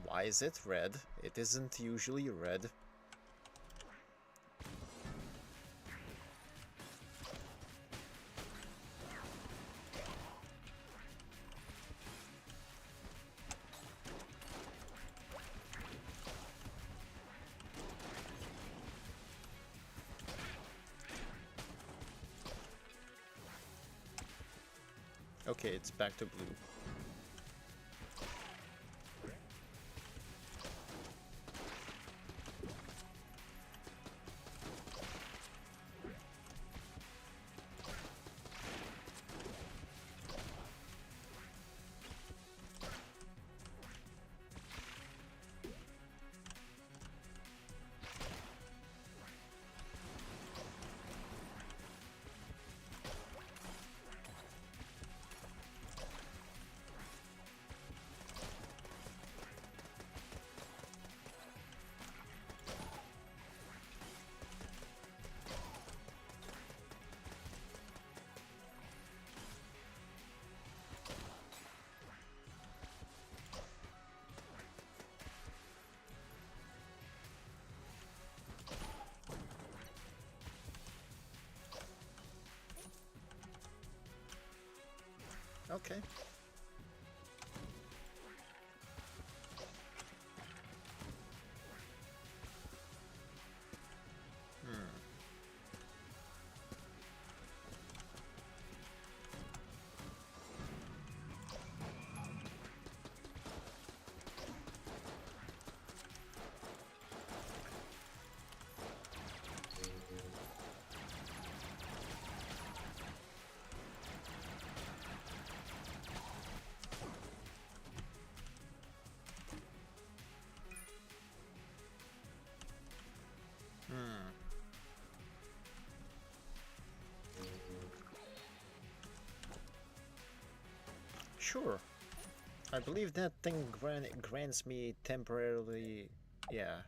Why is it red? It isn't usually red. Okay, it's back to blue. Okay. Sure. I believe that thing grants me temporarily... yeah.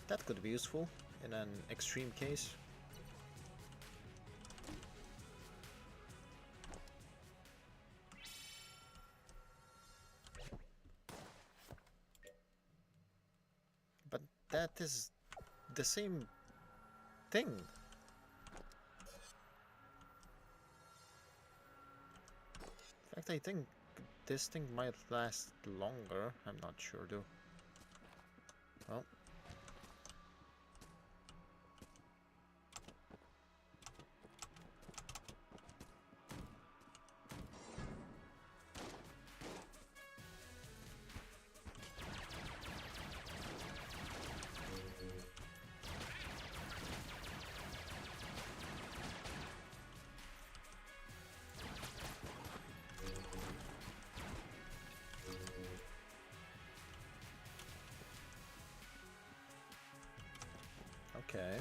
That could be useful in an extreme case. But that is the same thing. In fact, I think this thing might last longer. I'm not sure though. Well. Okay.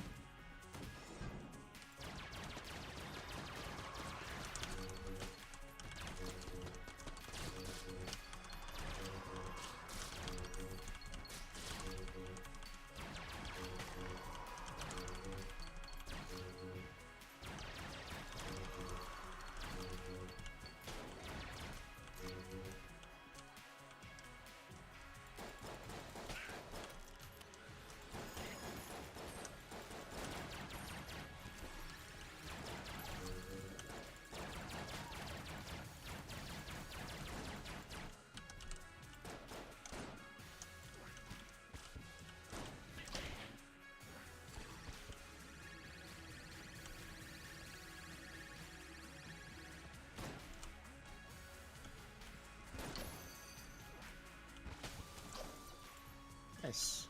Nice.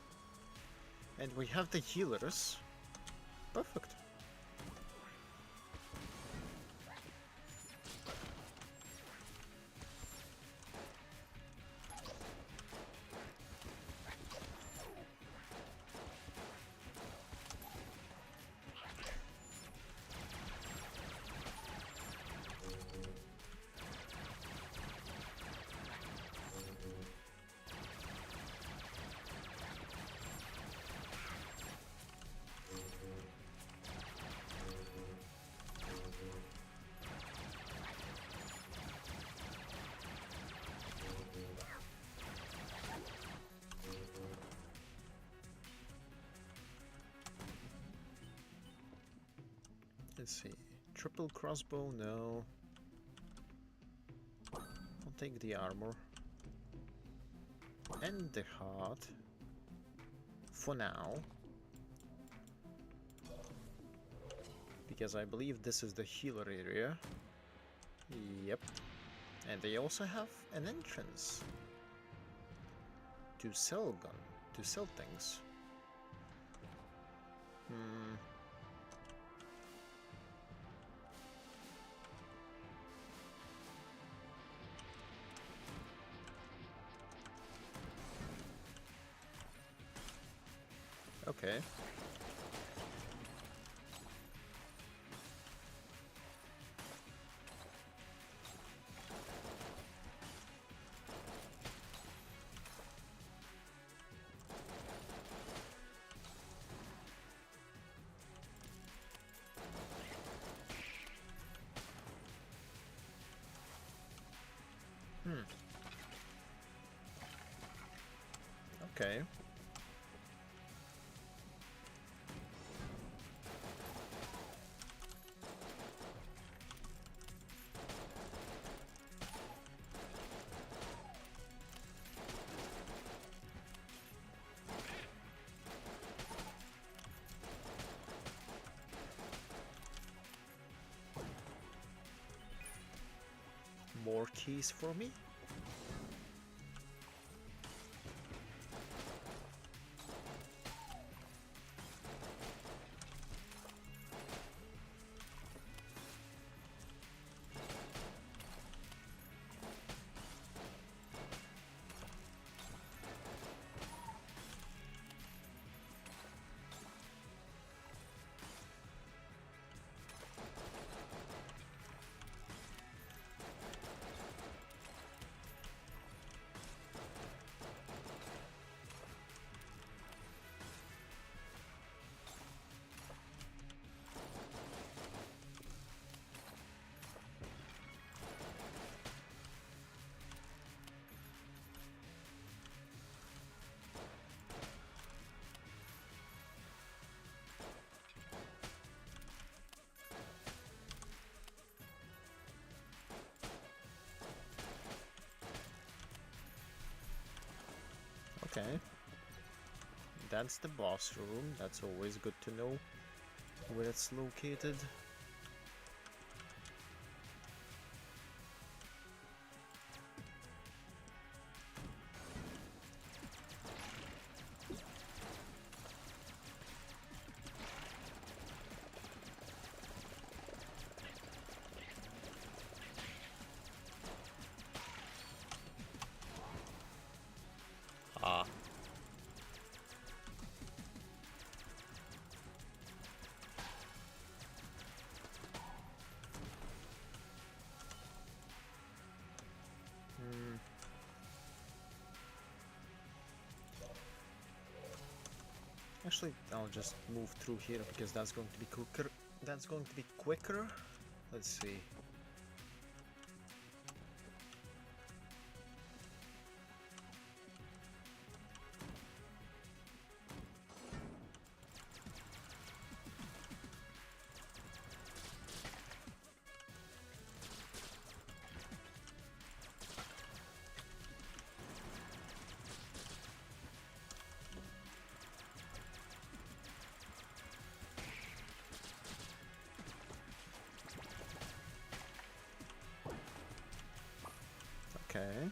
And we have the healers. Perfect. Let's see. Triple crossbow, no. I'll take the armor. And the heart. For now. Because I believe this is the healer area. Yep. And they also have an entrance. To sell things. Hmm. Okay. Okay. More keys for me? Okay. That's the boss room. That's always good to know where it's located. Ah. Actually, I'll just move through here because that's going to be quicker. That's going to be quicker. Let's see. Okay.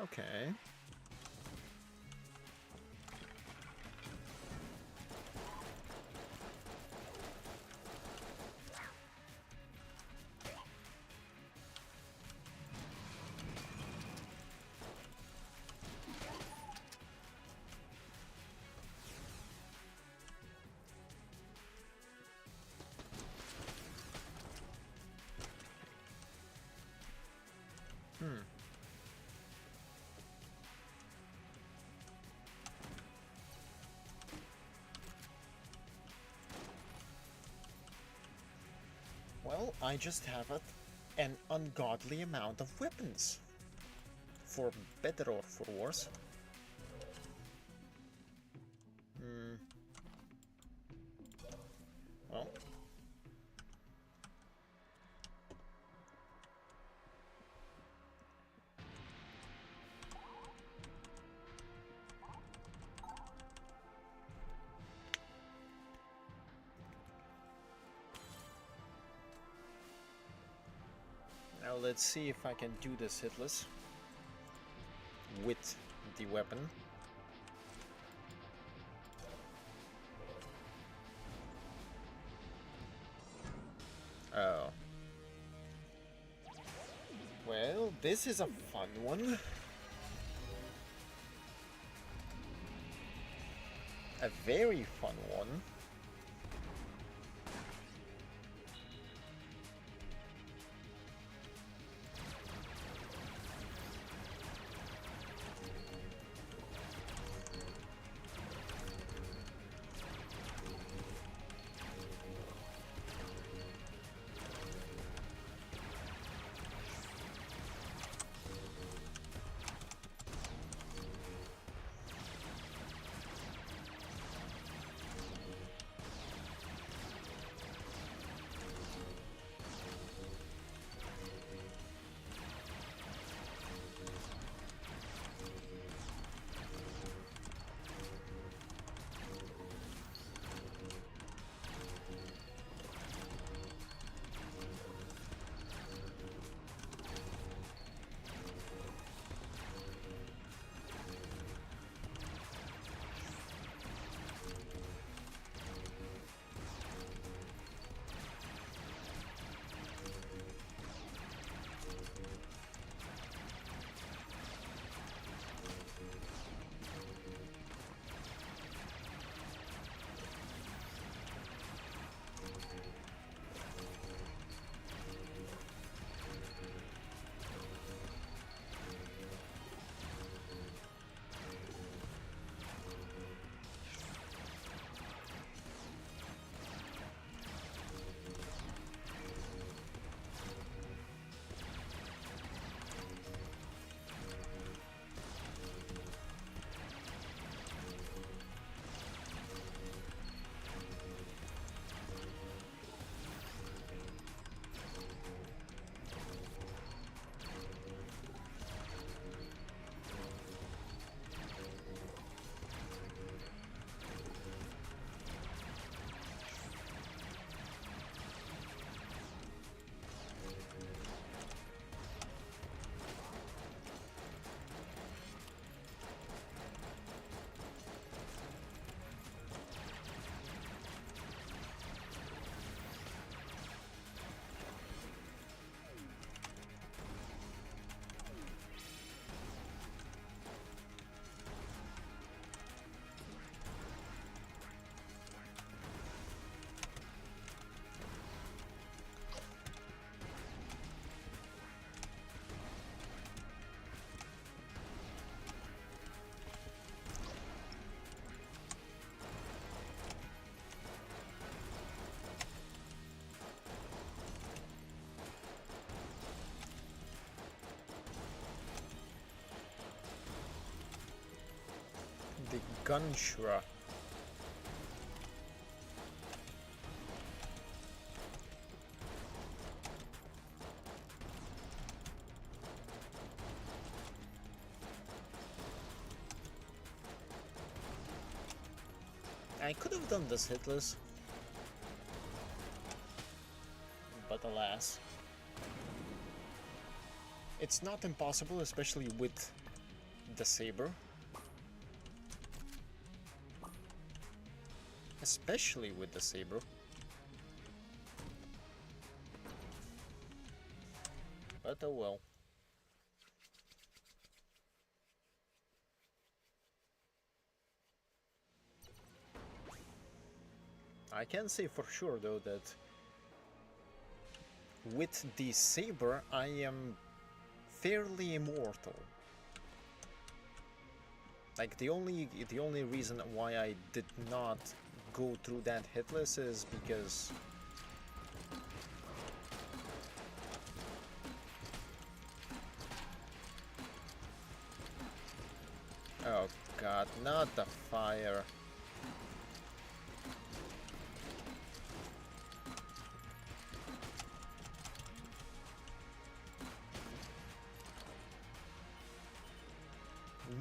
Okay. Hmm. Well, I just have an ungodly amount of weapons. For better or for worse. Hmm. Well. Now let's see if I can do this hitless with the weapon. Oh. Well, this is a fun one. A very fun one. The Gunshra. I could have done this hitless, but alas. It's not impossible, especially with the saber. Especially with the saber. But oh well. I can say for sure though that with the saber I am fairly immortal. Like the only reason why I did not go through that hitless is because oh god, not the fire.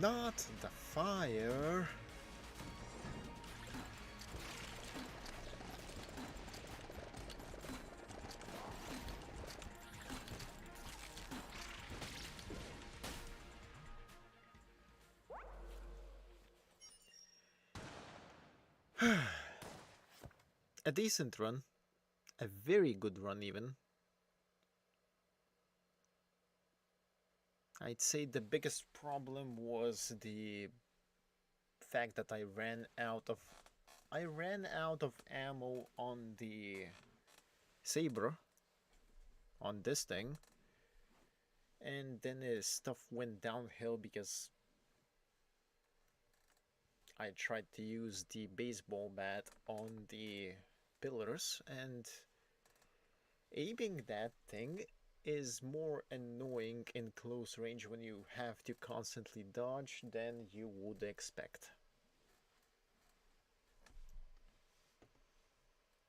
Not the fire. A decent run. A very good run even. I'd say the biggest problem was the fact that I ran out of ammo on the saber, on this thing, and then stuff went downhill because I tried to use the baseball bat on the pillars, and aiming that thing is more annoying in close range when you have to constantly dodge than you would expect.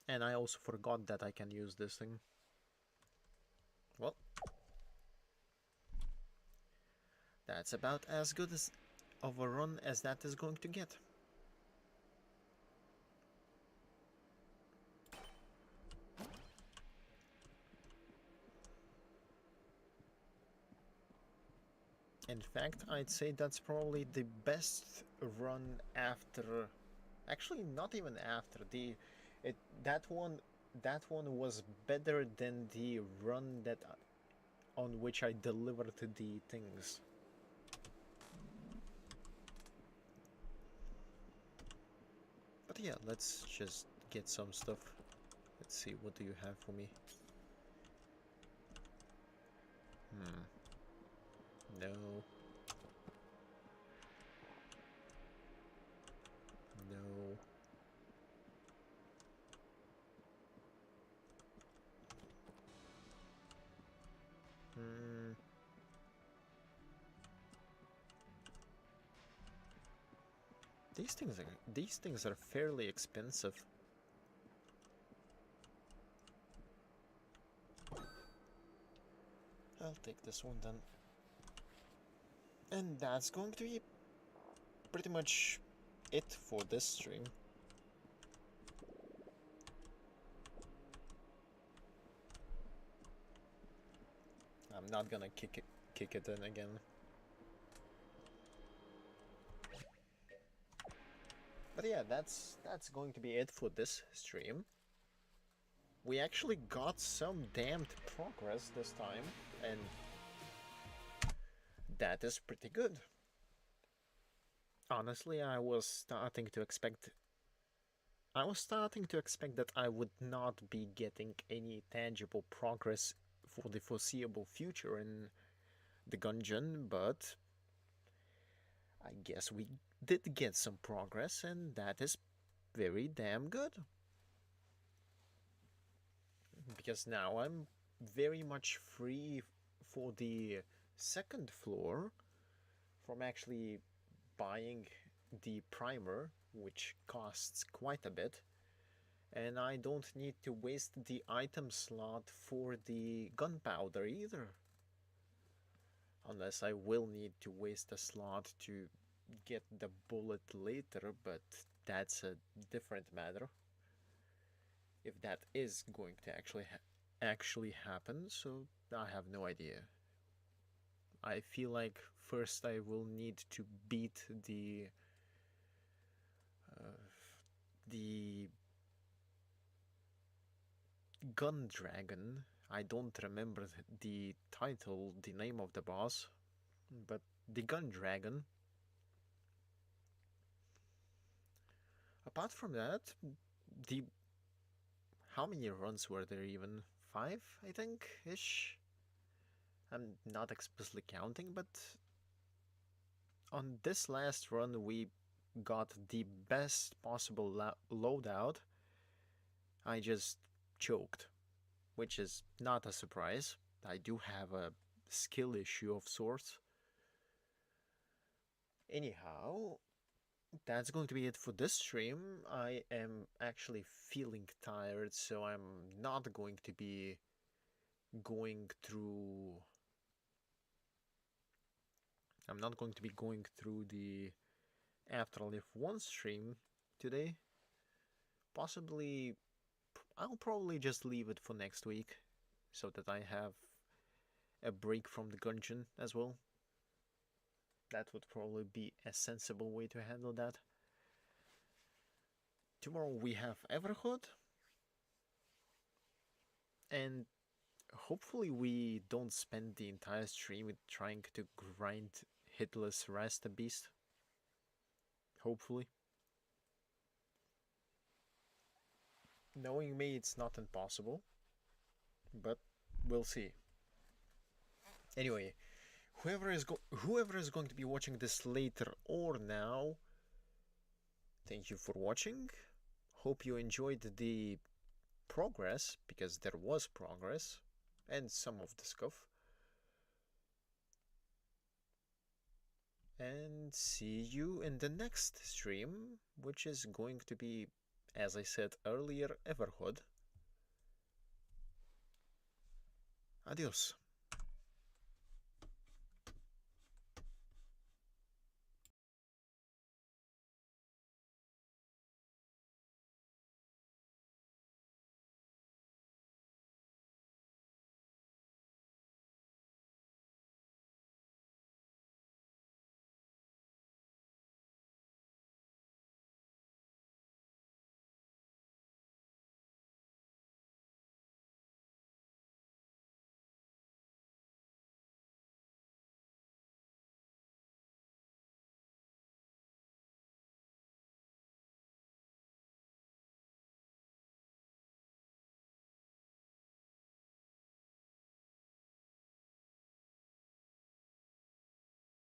And I also forgot that I can use this thing. Well, that's about as good as of a run as that is going to get. In fact, I'd say that's probably the best run after. Actually, not even after that one. That one was better than the run that on which I delivered the things. But yeah, let's just get some stuff. Let's see, what do you have for me? No. No. These things are fairly expensive. I'll take this one then. And that's going to be pretty much it for this stream. I'm not gonna kick it in again. But yeah, that's going to be it for this stream. We actually got some damned progress this time, and that is pretty good. Honestly, I was starting to expect that I would not be getting any tangible progress for the foreseeable future in the Gungeon, but I guess we did get some progress, and that is very damn good. Because now I'm very much free for the second floor from actually buying the primer, which costs quite a bit, and I don't need to waste the item slot for the gunpowder either. Unless I will need to waste a slot to get the bullet later, but that's a different matter. If that is going to actually happen, so I have no idea. I feel like first I will need to beat the gun dragon. I don't remember the title, the name of the boss, but the gun dragon. Apart from that, the how many runs were there even? 5, I think, ish. I'm not explicitly counting, but on this last run we got the best possible loadout. I just choked, which is not a surprise. I do have a skill issue of sorts. Anyhow, that's going to be it for this stream. I am actually feeling tired, so I'm not going to be going through the Afterlife 1 stream today. Possibly, I'll probably just leave it for next week, so that I have a break from the Gungeon as well. That would probably be a sensible way to handle that. Tomorrow we have Everhood, and hopefully we don't spend the entire stream trying to grind hitless Rasta Beast. Hopefully. Knowing me, it's not impossible, but we'll see. Anyway, whoever is going to be watching this later or now, thank you for watching. Hope you enjoyed the progress, because there was progress, and some of the scuff. And see you in the next stream, which is going to be, as I said earlier, Everhood. Adios.